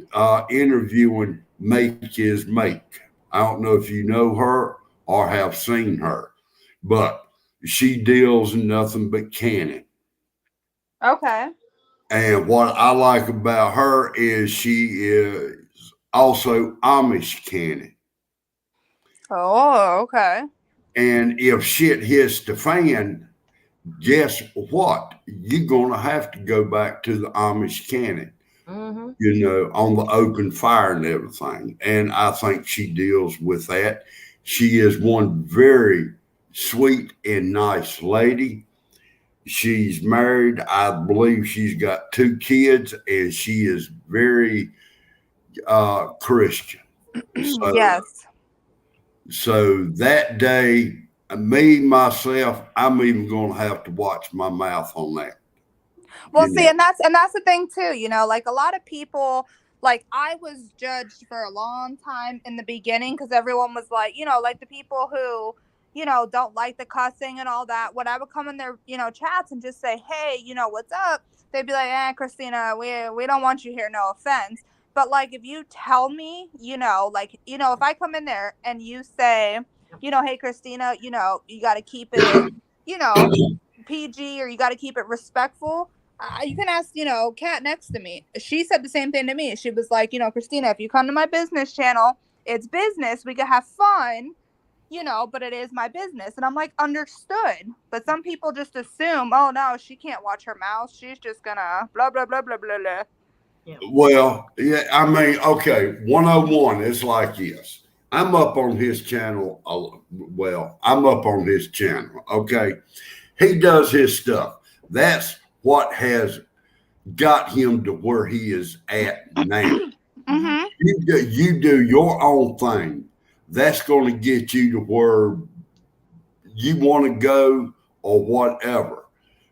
interviewing Make Is Make. I don't know if you know her or have seen her, but she deals in nothing but canning. Okay. And what I like about her is she is also Amish Cannon. Oh, okay. And if shit hits the fan, guess what? You're going to have to go back to the Amish Cannon, Mm-hmm. on the open fire and everything. And I think she deals with that. She is one very sweet and nice lady. She's married. I believe she's got 2 kids, and she is very Christian. So, Yes. so that day, me myself, I'm even going to have to watch my mouth on that. Well, You see, know, and that's the thing too, like a lot of people, like I was judged for a long time in the beginning because everyone was like, like the people who, don't like the cussing and all that. When I would come in their, chats and just say, hey, what's up? They'd be like, Christina, we don't want you here, no offense. But like if you tell me, like, if I come in there and you say, hey Christina, you gotta keep it, you know, PG, or you got to keep it respectful. You can ask, Kat next to me. She said the same thing to me. She was like, Christina, if you come to my business channel, it's business. We can have fun, but it is my business. And I'm like, understood. But some people just assume, oh no, she can't watch her mouth. She's just gonna blah blah blah blah blah blah. Yeah. well, yeah, I mean, okay, 101 is like this. I'm up on his channel. I'm up on his channel. Okay. He does his stuff. That's what has got him to where he is at now. Mm-hmm. You do your own thing. That's going to get you to where you want to go or whatever.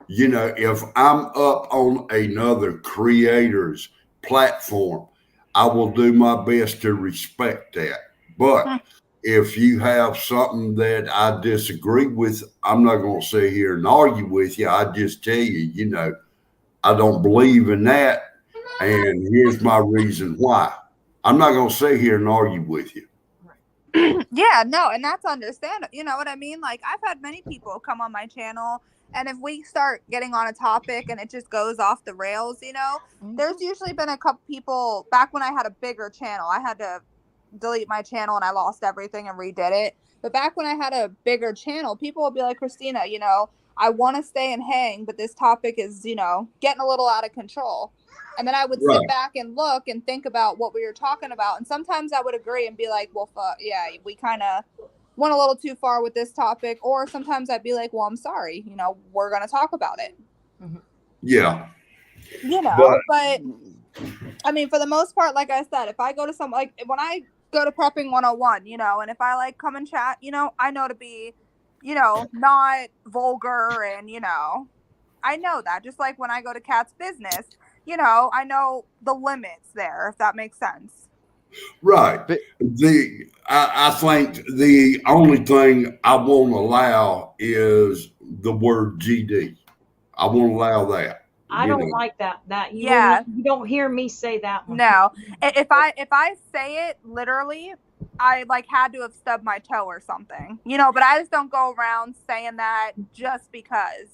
If I'm up on another creator's platform, I will do my best to respect that. But if you have something that I disagree with, I'm not going to sit here and argue with you. I just tell you, I don't believe in that. And here's my reason why. I'm not going to sit here and argue with you. Yeah, no, and that's understandable. You know what I mean? Like I've had many people come on my channel, and if we start getting on a topic and it just goes off the rails, there's usually been a couple people back when I had a bigger channel. I had to delete my channel and I lost everything and redid it. But back when I had a bigger channel, people would be like, Christina, I want to stay and hang, but this topic is, getting a little out of control. And then I would sit Right. back and look and think about what we were talking about. And sometimes I would agree and be like, well, yeah, we kind of went a little too far with this topic. Or sometimes I'd be like, well, I'm sorry, we're going to talk about it. Yeah. But I mean, for the most part, like I said, if I go to some, like when I go to prepping 101, and if I like come and chat, I know to be, not vulgar and, I know that. Just like when I go to Kat's business, I know the limits there, if that makes sense. Right. But I think the only thing I won't allow is the word GD. I won't allow that. I don't like that. You Yeah. you don't hear me say that one. No. If I say it literally, I like had to have stubbed my toe or something, but I just don't go around saying that just because,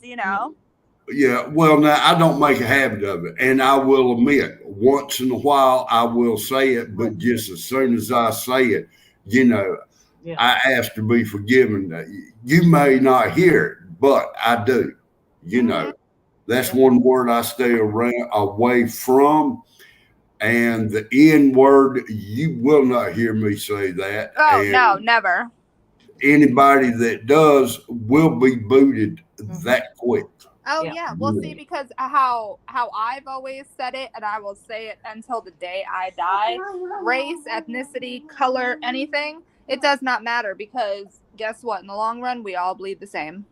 Yeah, well, now I don't make a habit of it, and I will admit, once in a while I will say it, but just as soon as I say it, Yeah. I ask to be forgiven. You may not hear it, but I do. That's one word I stay away from, and the N word, you will not hear me say that. Oh, And no, never. anybody that does will be booted that quick. Oh Yeah. yeah. Well, see, because how I've always said it, and I will say it until the day I die. Race, ethnicity, color, anything, it does not matter, because guess what? In the long run, we all bleed the same.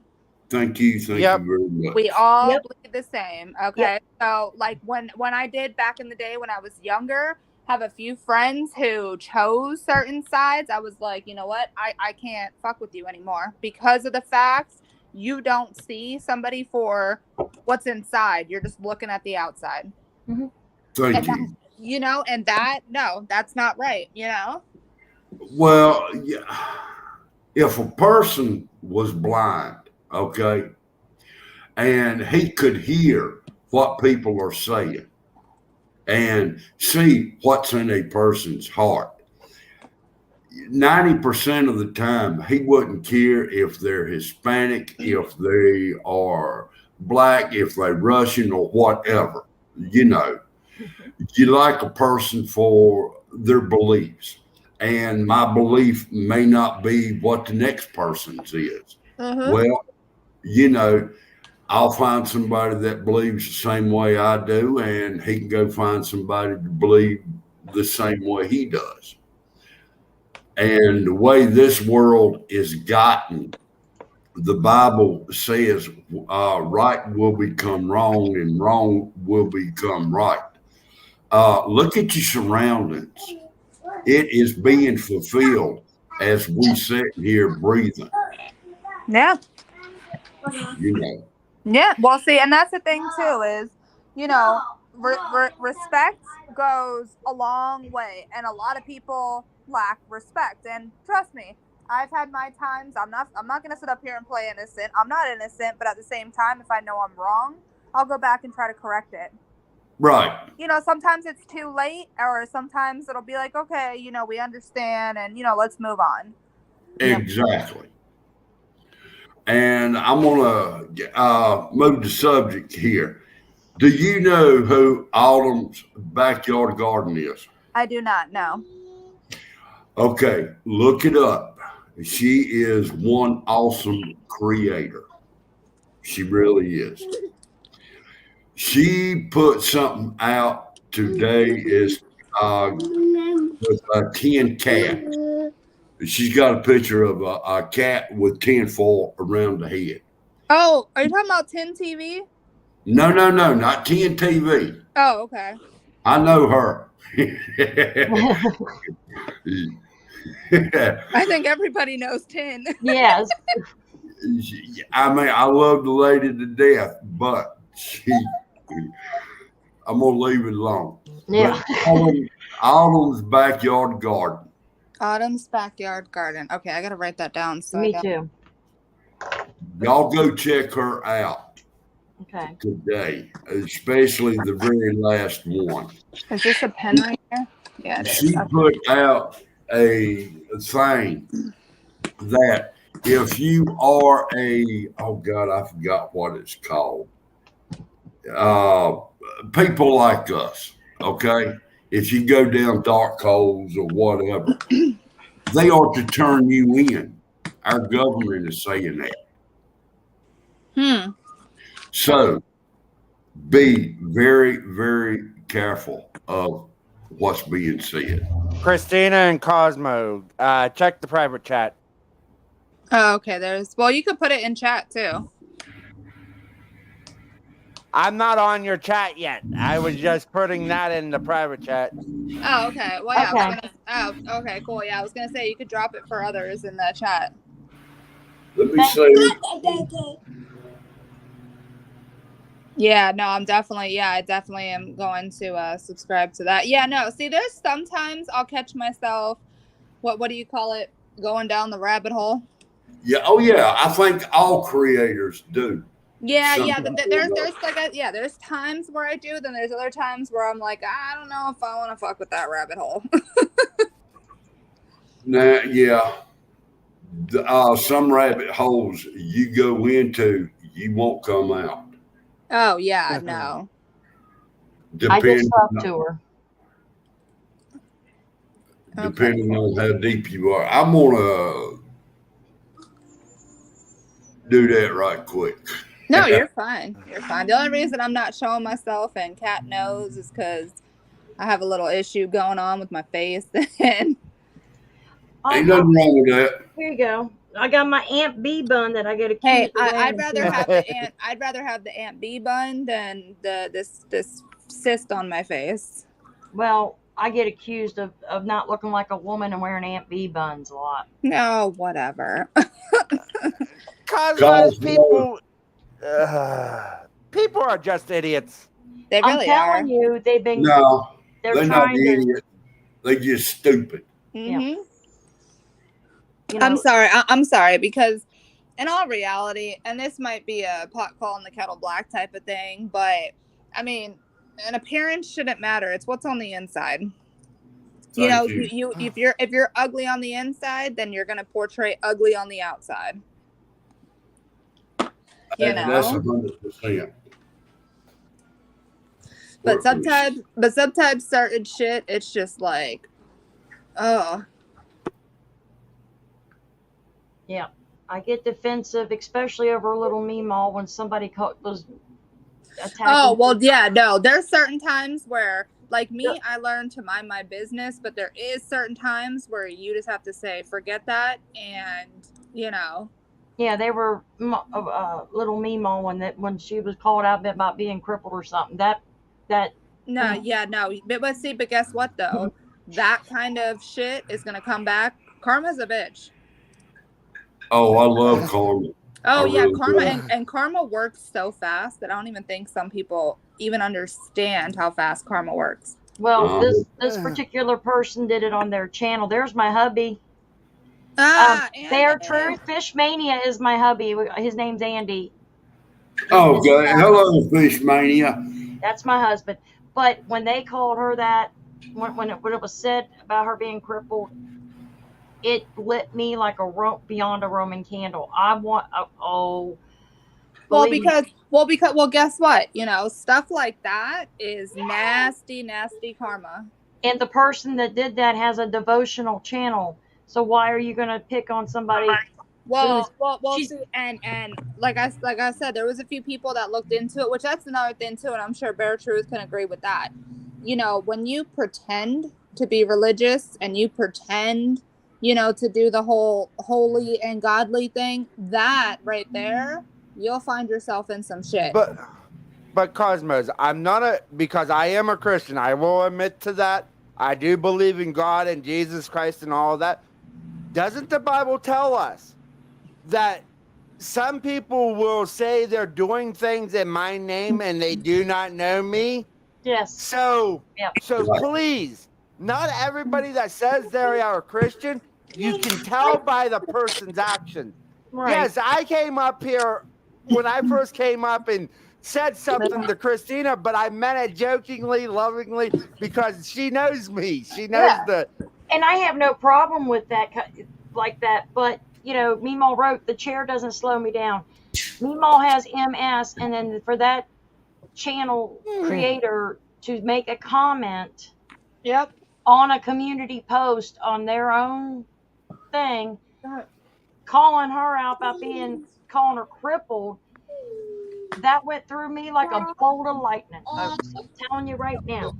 Thank you very much. We all Yep. bleed the same. Okay. So like when I did back in the day when I was younger, have a few friends who chose certain sides, I was like, you know what? I can't fuck with you anymore because of the facts. You don't see somebody for what's inside. You're just looking at the outside. Thank And you. and that, no, that's not right, Well, yeah, if a person was blind, okay, and he could hear what people are saying and see what's in a person's heart. 90% of the time, he wouldn't care if they're Hispanic, if they are black, if they're Russian, or whatever. You know, you like a person for their beliefs. And my belief may not be what the next person's is. Well, you know, I'll find somebody that believes the same way I do, and he can go find somebody to believe the same way he does. And the way this world is gotten, the Bible says right will become wrong and wrong will become right. Look at your surroundings. It is being fulfilled as we sit here breathing. Yeah. You know. Yeah. Well, see, and that's the thing too is, you know, respect goes a long way, and a lot of people lack respect. And trust me, I've had my times. I'm not gonna sit up here and play innocent. I'm not innocent, but at the same time, if I know I'm wrong, I'll go back and try to correct it. Right. You know, sometimes it's too late, or sometimes it'll be like, okay, you know, we understand, and you know, let's move on. Exactly. And I'm going to move the subject here. Do you know who Autumn's backyard garden is? I do not know. Okay, look it up. She is one awesome creator. She really is. She put something out today is with 10 cats. She's got a picture of a cat with tinfoil around the head. Oh, are you talking about 10 TV? No, not 10 TV. Oh, okay. I know her. I think everybody knows 10. Yes. I mean, I love the lady to death, but I'm gonna leave it alone. Yeah. But Autumn's backyard garden. Autumn's backyard garden. Okay, I gotta write that down. So Me too. Y'all go check her out Okay. today, especially the very last one. Is this a pen right here? Yeah, it is. She put out a thing that if you are oh God, I forgot what it's called. People like us, okay? If you go down dark holes or whatever, they are to turn you in. Our government is saying that. So be very, very careful of what's being said. Christina and Cosmo, check the private chat. Oh, okay. Well, you could put it in chat too. I'm not on your chat yet. I was just putting that in the private chat. Oh, okay. Well, yeah. Okay. Okay, cool. Yeah, I was gonna say you could drop it for others in the chat. Let me say. Yeah, no, I definitely am going to subscribe to that. Yeah, no, see, there's sometimes I'll catch myself, what do you call it, going down the rabbit hole. Yeah, oh yeah, I think all creators do. Yeah, there's like there's times where I do, then there's other times where I'm like, I don't know if I want to fuck with that rabbit hole. Nah, yeah. Some rabbit holes you go into, you won't come out. Oh yeah, no. I just talked to her. Depending on how deep you are. I'm gonna do that right quick. No, you're fine. You're fine. The only reason I'm not showing myself and Kat knows is because I have a little issue going on with my face. And ain't nothing wrong with that. Here you go. I got my Aunt B bun that I get accused. Hey, I'd rather have the Aunt B bun than this cyst on my face. Well, I get accused of not looking like a woman and wearing Aunt B buns a lot. No, whatever. Cosmos people, people are just idiots. They really I'm telling you, they've been. No, they're not trying to. idiots. They're just stupid. Mm-hmm. Yeah. You know, I'm sorry because in all reality, and this might be a pot calling the kettle black type of thing, but I mean, an appearance shouldn't matter. It's what's on the inside. You know, Thank you. you if you're ugly on the inside, then you're gonna portray ugly on the outside. You That's know. 100%. But sometimes certain shit, it's just like, oh. Yeah. I get defensive, especially over a little meemaw when somebody was attacking. Oh, well, yeah, no. There's certain times where, like me, I learned to mind my business, but there is certain times where you just have to say, forget that, and, you know. Yeah, they were little meemaw when she was called out about being crippled or something. That. No, yeah, no. But see, but guess what, though? That kind of shit is going to come back. Karma's a bitch. Oh, I love karma. Oh, yeah, really karma. do. And karma works so fast that I don't even think some people even understand how fast karma works. Well, this particular person did it on their channel. There's my hubby. Their True Fish Mania is my hubby. His name's Andy. Okay. Hello, Fish Mania. That's my husband. But when they called her that, when it was said about her being crippled, it lit me like beyond a Roman candle. Well, guess what? You know, stuff like that is nasty, nasty karma. And the person that did that has a devotional channel. So why are you going to pick on somebody? Well, see, and like I said, there was a few people that looked into it, which that's another thing too, and I'm sure Bear Truth can agree with that. You know, when you pretend to be religious and you pretend, you know, to do the whole holy and godly thing, that right there, you'll find yourself in some shit. But Cosmos, because I am a Christian, I will admit to that. I do believe in God and Jesus Christ and all of that. Doesn't the Bible tell us that some people will say they're doing things in my name and they do not know me? Yes. So please, not everybody that says they are a Christian, you can tell by the person's actions. Right. Yes, I came up here when I first came up and said something to Christina, but I meant it jokingly, lovingly, because she knows me. She knows And I have no problem with that, like that. But, you know, Meemaw wrote, the chair doesn't slow me down. Meemaw has MS, and then for that channel creator to make a comment on a community post on their own thing, calling her out about calling her crippled, that went through me like a bolt of lightning, folks. I'm telling you right now.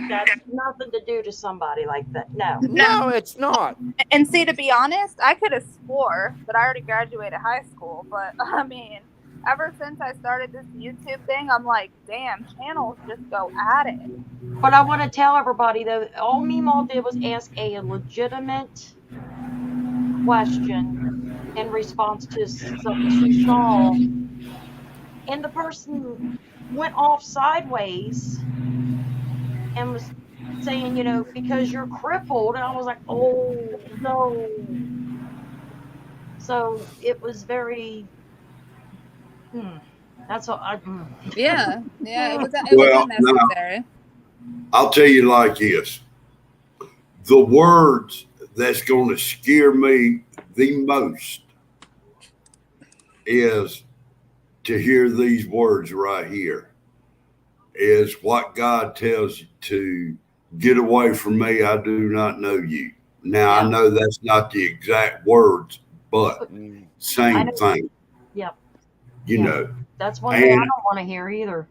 That's nothing to do to somebody like that. No, it's not. And see, to be honest, I could have swore that I already graduated high school, but I mean, ever since I started this YouTube thing, I'm like, damn, channels just go at it. But I want to tell everybody, though, all Meemaw did was ask a legitimate question in response to something she saw. And the person went off sideways and was saying, you know, because you're crippled. And I was like, oh, no. So it was very, that's all. Yeah, it was unnecessary. Now, I'll tell you like this. The words that's going to scare me the most is to hear these words right here. Is what God tells you to get away from me. I do not know you. Now, I know that's not the exact words, but same thing. Yep. You know. That's one thing I don't want to hear either.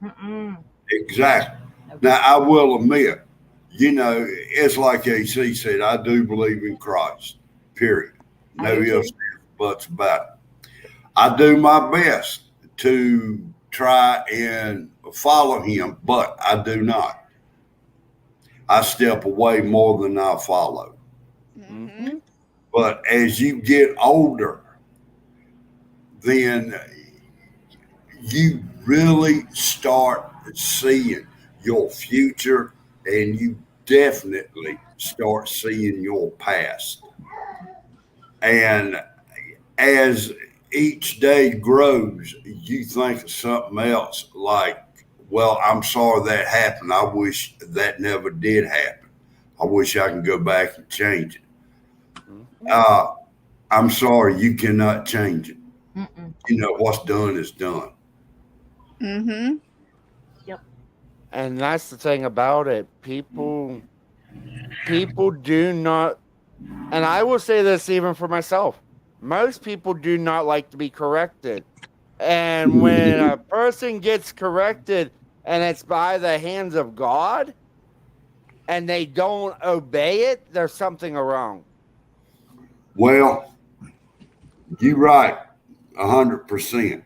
Exactly. Okay. Now, I will admit, you know, it's like AC said, I do believe in Christ, period. No ifs, buts about it. I do my best to try and follow him, but I do not. I step away more than I follow. Mm-hmm. But as you get older, then you really start seeing your future, and you definitely start seeing your past. And as each day grows, you think of something else, like well, I'm sorry that happened. I wish that never did happen. I wish I can go back and change it. Uh, I'm sorry, you cannot change it. Mm-mm. You know, what's done is done. Mm-hmm. Yep. And that's the thing about it. People do not, and I will say this even for myself. Most people do not like to be corrected. And when a person gets corrected and it's by the hands of God and they don't obey it, there's something wrong. Well, you're right, 100%.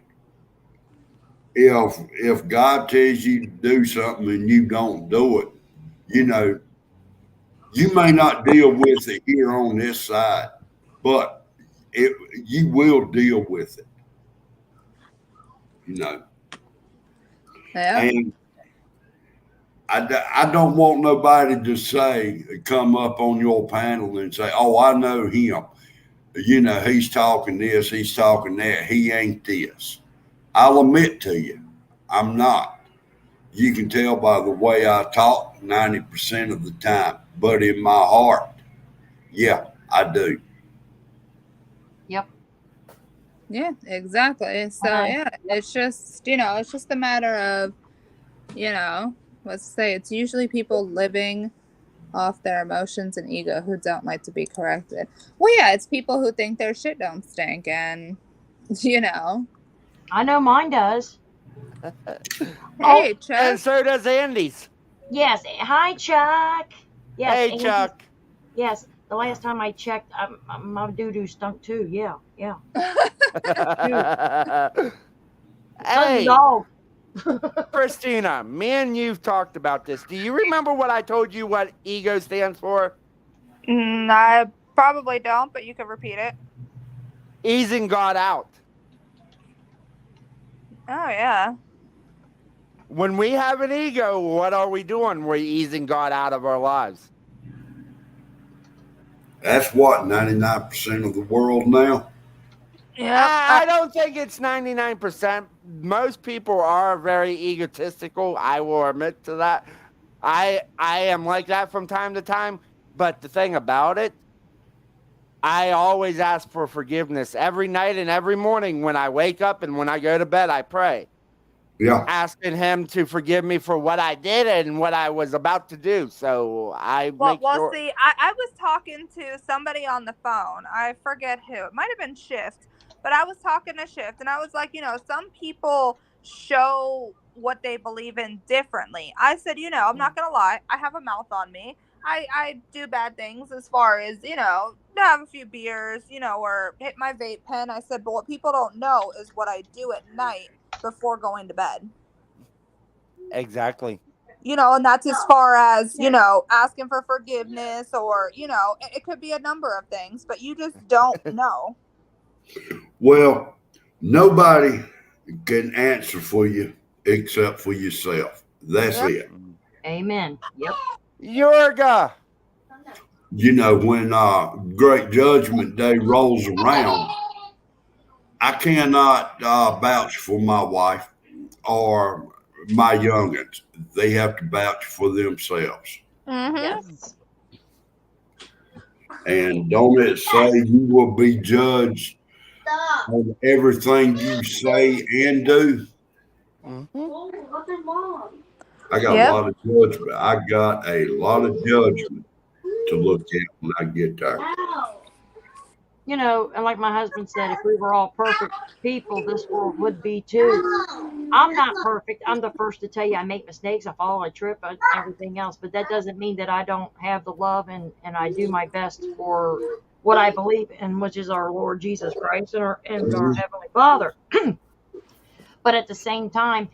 If God tells you to do something and you don't do it, you know, you may not deal with it here on this side, but you will deal with it, you know. Yeah. And I don't want nobody to come up on your panel and say, oh, I know him. You know, he's talking this, he's talking that. He ain't this. I'll admit to you, I'm not. You can tell by the way I talk 90% of the time, but in my heart, yeah, I do. Yep. Yeah, exactly. So yeah, Yep. it's just, it's just a matter of, let's say it's usually people living off their emotions and ego who don't like to be corrected. Well, yeah, it's people who think their shit don't stink, and I know mine does. Oh, hey, and Chuck. so does Andy's. Yes. Hi, Chuck. Yes, Hey, Andy. Chuck. Yes. The last time I checked, my doo-doo stunk too. Yeah. Yeah. Dude, so the Hey, dog. Christina, me and you've talked about this. Do you remember what I told you what ego stands for? I probably don't, but you could repeat it. Easing God out. Oh yeah. When we have an ego, what are we doing? We're easing God out of our lives. That's what, 99% of the world now? Yep. I don't think it's 99%. Most people are very egotistical. I will admit to that. I am like that from time to time. But the thing about it, I always ask for forgiveness every night and every morning when I wake up and when I go to bed, I pray. Yeah. Asking him to forgive me for what I did and what I was about to do. So I Well, make sure. see, I was talking to somebody on the phone. I forget who. It might have been Shift, but I was talking to Shift, and I was like, some people show what they believe in differently. I said, I'm not gonna lie, I have a mouth on me. I do bad things as far as have a few beers, or hit my vape pen. I said, but what people don't know is what I do at night before going to bed. Exactly. And that's as far as, asking for forgiveness, or, it could be a number of things, but you just don't know. Well, nobody can answer for you except for yourself. That's Yep. it. Amen. Yep. Yorga. You know, when Great Judgment Day rolls around, I cannot vouch for my wife or my youngins. They have to vouch for themselves. Mm-hmm. Yes. And don't it say you will be judged on everything you say and do? I got a Yep. lot of judgment. I got a lot of judgment to look at when I get there. And like my husband said, if we were all perfect people, this world would be too. I'm not perfect. I'm the first to tell you I make mistakes, I fall, I trip, everything else. But that doesn't mean that I don't have the love and I do my best for what I believe in, which is our Lord Jesus Christ and our Heavenly Father. But at the same time,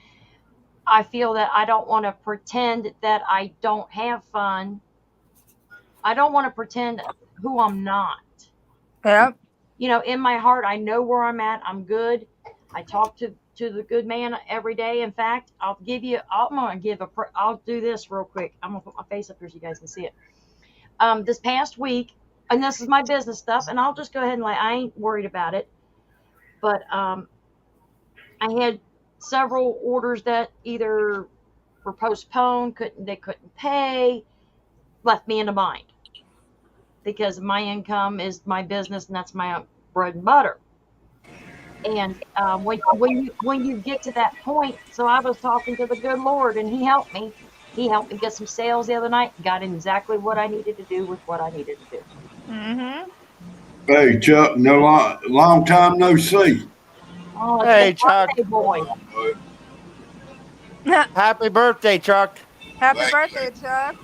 I feel that I don't want to pretend that I don't have fun. I don't want to pretend who I'm not. Yep. In my heart, I know where I'm at. I'm good. I talk to the good man every day. In fact, I'm gonna give I'll do this real quick. I'm gonna put my face up here so you guys can see it. This past week, and this is my business stuff, and I'll just go ahead and I ain't worried about it. But I had several orders that either were postponed. They couldn't pay. Left me in a bind because my income is my business and that's my bread and butter. And when you get to that point, so I was talking to the good Lord, and He helped me. He helped me get some sales the other night. Got exactly what I needed to do with what I needed to do. Mm-hmm. Hey, Chuck, long time no see. Oh, it's Hey, been Chuck. birthday boy. Happy birthday, Chuck. Happy Thanks, birthday, man. Chuck.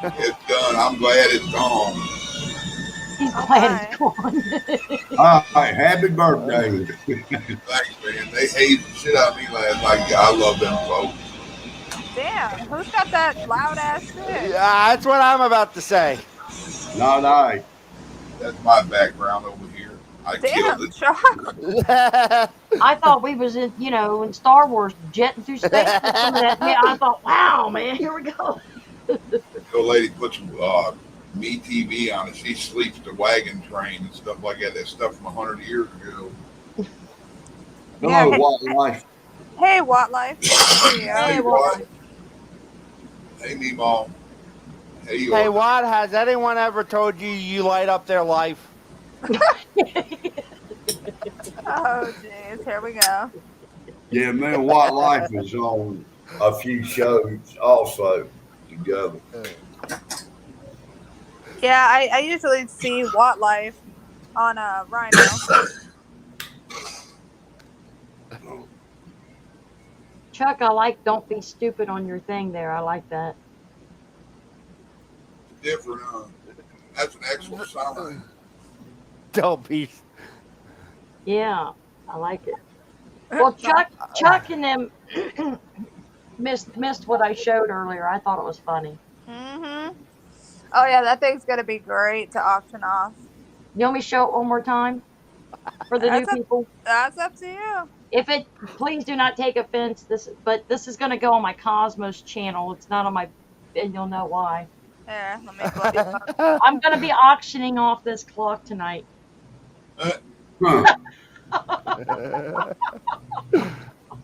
It's done. I'm glad it's gone. He's Oh glad it's my. gone. All right, happy birthday. Thanks, man. They hated the shit out of me last night. Yeah, I love them folks. Damn, who's got that loud ass shit? Yeah, that's what I'm about to say. Not I. That's my background over here. I killed Damn, it. Chuck. I thought we was in Star Wars jetting through space with some of that. Yeah, I thought, wow, man, here we go. The old lady put some me TV on it. She sleeps the wagon train and stuff like that. That stuff from 100 years ago. Yeah. Hello, Wildlife. Hey, Wildlife. Good to see ya. Hey, Hey, well, what? Hey, Meemaw. Hey, Hey, Yoda. Watt, has anyone ever told you you light up their life? Oh, jeez. Here we go. Yeah, me and Wildlife is on a few shows also together. Yeah, I usually see Wildlife on Rhino. Chuck, I like don't be stupid on your thing there. I like that. Different. That's an excellent sign. Don't be. Yeah, I like it. Well, Chuck and them missed what I showed earlier. I thought it was funny. Mm-hmm. Oh, yeah, that thing's going to be great to auction off. You want me to show it one more time for the new people? That's up to you. If it, please do not take offense. But this is going to go on my Cosmos channel. It's not on my, and you'll know why. Here, let me blow you up. I'm going to be auctioning off this clock tonight. Huh.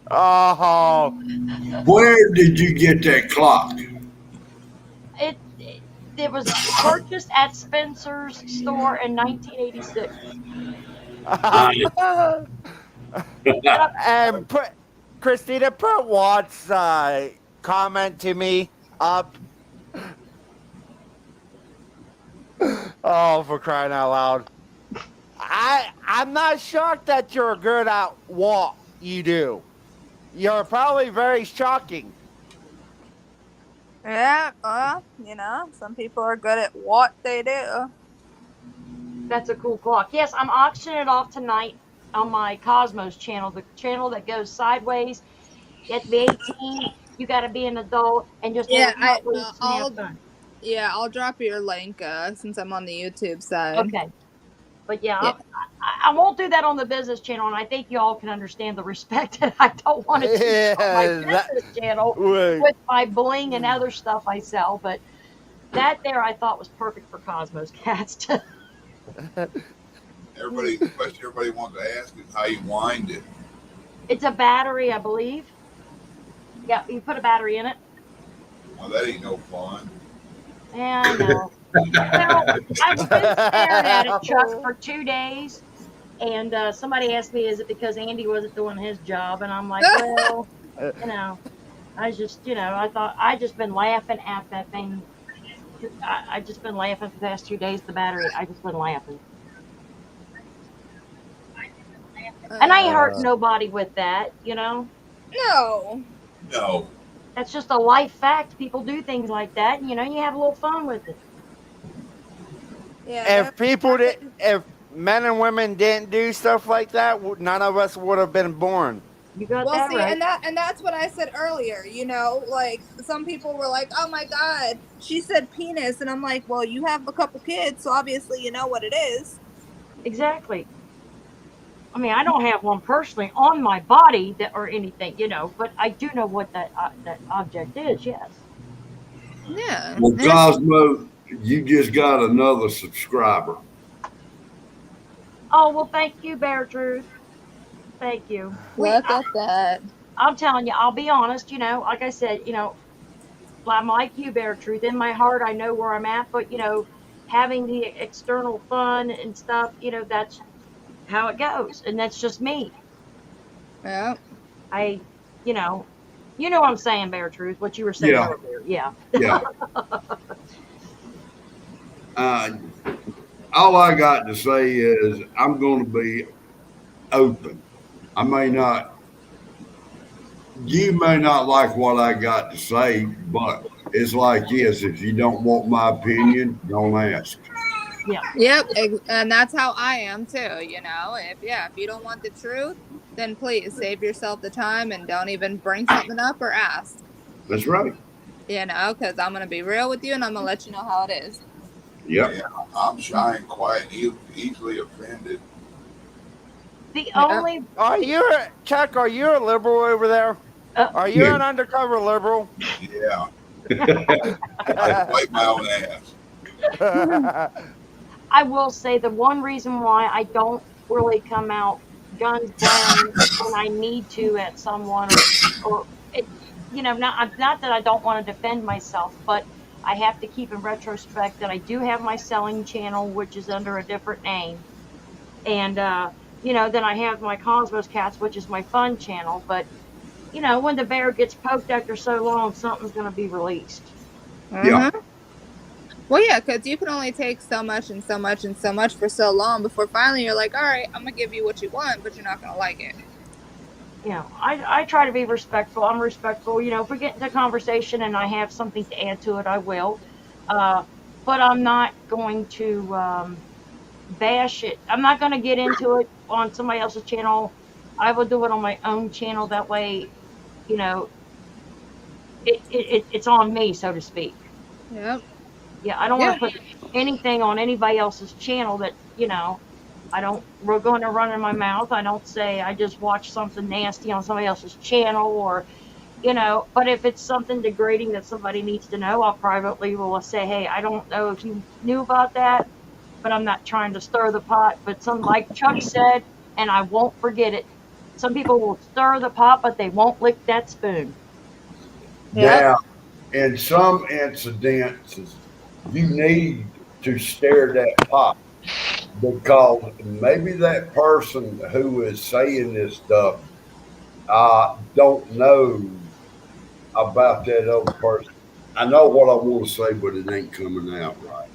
Oh, Where did you get that clock? It was purchased at Spencer's store in 1986. and put Christina, put Watt's comment to me up. Oh, for crying out loud! I'm not shocked that you're good at what you do. You're probably very shocking. Yeah, some people are good at what they do. That's a cool clock. Yes, I'm auctioning it off tonight on my Cosmos channel, the channel that goes sideways. You have to be 18. You got to be an adult and just have weeks and have fun. Yeah, I'll drop your link since I'm on the YouTube side. Okay. But yeah. I won't do that on the business channel, and I think you all can understand the respect that I don't want to teach on my business channel with my bling and other stuff I sell. But that there I thought was perfect for Cosmos Cats. The question everybody wants to ask is how you wind it. It's a battery, I believe. Yeah, you put a battery in it. Well, that ain't no fun. Yeah, I know. Well, I've been staring at it, Chuck, for 2 days. And somebody asked me, is it because Andy wasn't doing his job? And I'm like, well, I just, I thought I just been laughing at that thing. I just been laughing for the past 2 days. The battery, I just been laughing. And I ain't hurt nobody with that, No. No. That's just a life fact. People do things like that. And, you have a little fun with it. Yeah. If men and women didn't do stuff like that, none of us would have been born. You got that right. And that's what I said earlier. Like some people were like, "Oh my God, she said penis," and I'm like, "Well, you have a couple kids, so obviously you know what it is." Exactly. I mean, I don't have one personally on my body or anything, but I do know what that object is. Yes. Yeah. Well, Cosmo, you just got another subscriber. Oh, well, thank you, Bear Truth. Thank you. Look at that. I'm telling you, I'll be honest, like I said, I'm like you, Bear Truth. In my heart, I know where I'm at, but, having the external fun and stuff, that's how it goes. And that's just me. Yep. I, you know, what I'm saying, Bear Truth, what you were saying Yeah, earlier. Yeah. yeah. Uh, all I got to say is I'm going to be open. I may not, you may not like what I got to say, but it's like this: if you don't want my opinion, don't ask. Yeah. Yep, and that's how I am too, you know. If you don't want the truth, then please save yourself the time and don't even bring something up or ask. That's right. You know, cuz I'm going to be real with you and I'm going to let you know how it is. Yep. Yeah, I'm shy and quiet, easily offended. The Yep. only, Chuck? Are you a liberal over there? uh, Are you Yeah. an undercover liberal? Yeah, I can wipe my own ass. I will say the one reason why I don't really come out guns blazing when I need to at someone or it, not that I don't want to defend myself, but I have to keep in retrospect that I do have my selling channel, which is under a different name. And, then I have my Cosmos Cats, which is my fun channel. But, when the bear gets poked after so long, something's going to be released. Yeah. Mhm. Well, yeah, cuz you can only take so much and so much and so much for so long before finally you're like, "All right, I'm going to give you what you want, but you're not going to like it." I try to be respectful. I'm respectful. If we get into conversation and I have something to add to it, I will. Uh, but I'm not going to bash it. I'm not going to get into it on somebody else's channel. I will do it on my own channel. That way, you know, it's on me, so to speak. Yep. Yeah, I don't want Yeah. to put anything on anybody else's channel that, I don't, we're going to run in my mouth. I don't say I just watched something nasty on somebody else's channel or, but if it's something degrading that somebody needs to know, I'll privately will say, hey, I don't know if you knew about that, but I'm not trying to stir the pot. But like Chuck said, and I won't forget it, some people will stir the pot, but they won't lick that spoon. Yep. Now, in some incidences, you need to stir that pot because maybe that person who is saying this stuff don't know about that other person. I know what I want to say, but it ain't coming out right.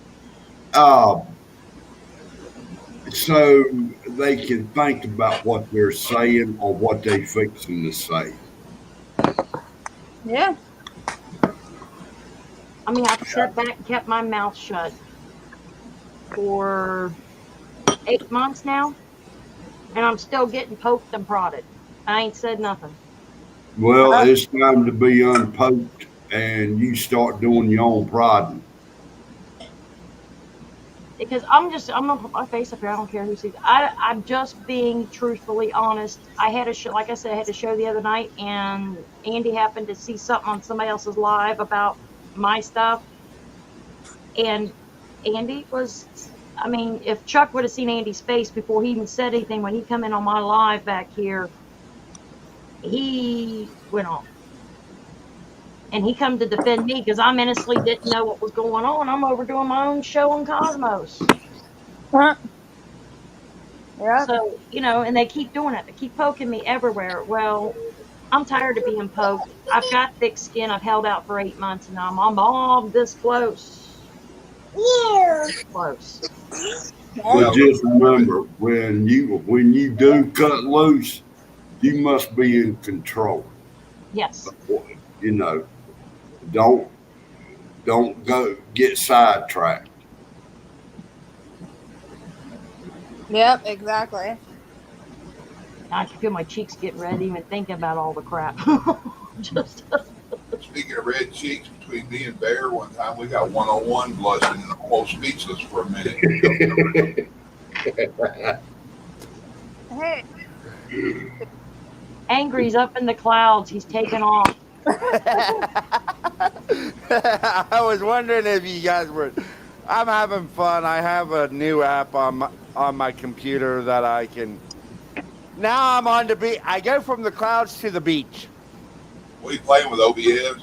So they can think about what they're saying or what they fixing to say. Yeah. I mean, I've sat back and kept my mouth shut for 8 months now, and I'm still getting poked and prodded. I ain't said nothing. Well, it's time to be unpoked and you start doing your own prodding. Because I'm gonna put my face up here. I don't care who sees it. I'm just being truthfully honest. I had a show, like I said, I had a show the other night, and Andy happened to see something on somebody else's live about my stuff, and Andy was. I mean, if Chuck would have seen Andy's face before he even said anything when he come in on my live back here, he went off. And he come to defend me because I honestly didn't know what was going on. I'm over doing my own show on Cosmos. Huh. Yep. So, and they keep doing it. They keep poking me everywhere. Well, I'm tired of being poked. I've got thick skin. I've held out for 8 months and I'm all this close. Yeah. This close. But Yeah, just remember, when you do cut loose, you must be in control. Yes. You know, don't go get sidetracked. Yep, exactly. I can feel my cheeks getting red even thinking about all the crap. Just speaking of red cheeks, between me and Bear, one time we got 101 blushing and almost speechless for a minute. Hey. angry's up in the clouds. He's taking off. I was wondering if you guys were. I'm having fun. I have a new app on my computer that I can. Now I'm on the beach. I go from the clouds to the beach. What are you playing with, OBS?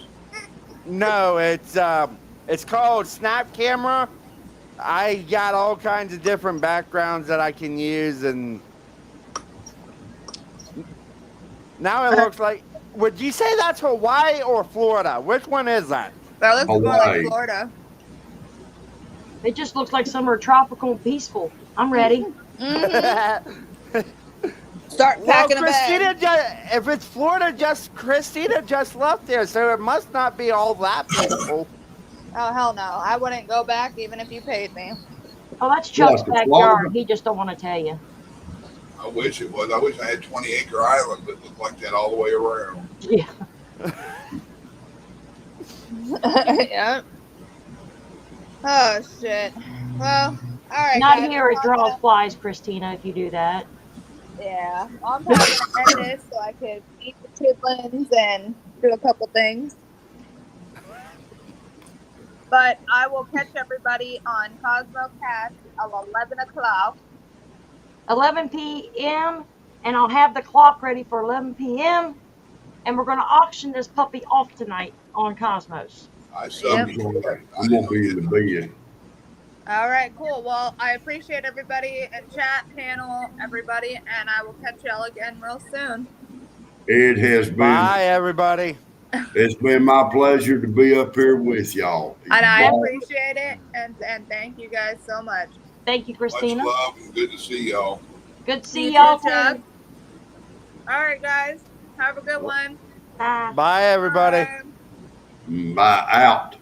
No, it's called Snap Camera. I got all kinds of different backgrounds that I can use, and now it looks like. Would you say that's Hawaii or Florida? Which one is that? That looks more like Hawaii. Florida. It just looks like somewhere tropical and peaceful. I'm ready. Start packing a Christina, bag. if it's Florida, Christina just left there, so it must not be all that peaceful. Oh hell no! I wouldn't go back even if you paid me. Oh, that's Chuck's What, backyard. Florida? He just don't want to tell you. I wish it was. I wish I had 20-acre island that looked like that all the way around. Yeah. Yeah. Oh shit. Well, all right. Not guys, here. It I'm draws gonna- flies, Christina, if you do that. Yeah, I'm probably gonna end this so I could eat the chitlins and do a couple things. But I will catch everybody on Cosmo Cast at 11 o'clock. 11 p.m. and I'll have the clock ready for 11 p.m. and we're going to auction this puppy off tonight on Cosmos. I subbed you. I'm gonna be in the bed. All right, cool. Well, I appreciate everybody in chat, panel, everybody, and I will catch y'all again real soon. It has been. Bye, everybody. It's been my pleasure to be up here with y'all. And I Bye. appreciate it, and thank you guys so much. Thank you, Much Christina. love and good to see y'all. Good to see You y'all too, Chuck. too. All right, guys. Have a good one. Bye. Bye, everybody. Bye. Bye out.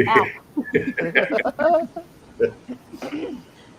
Out.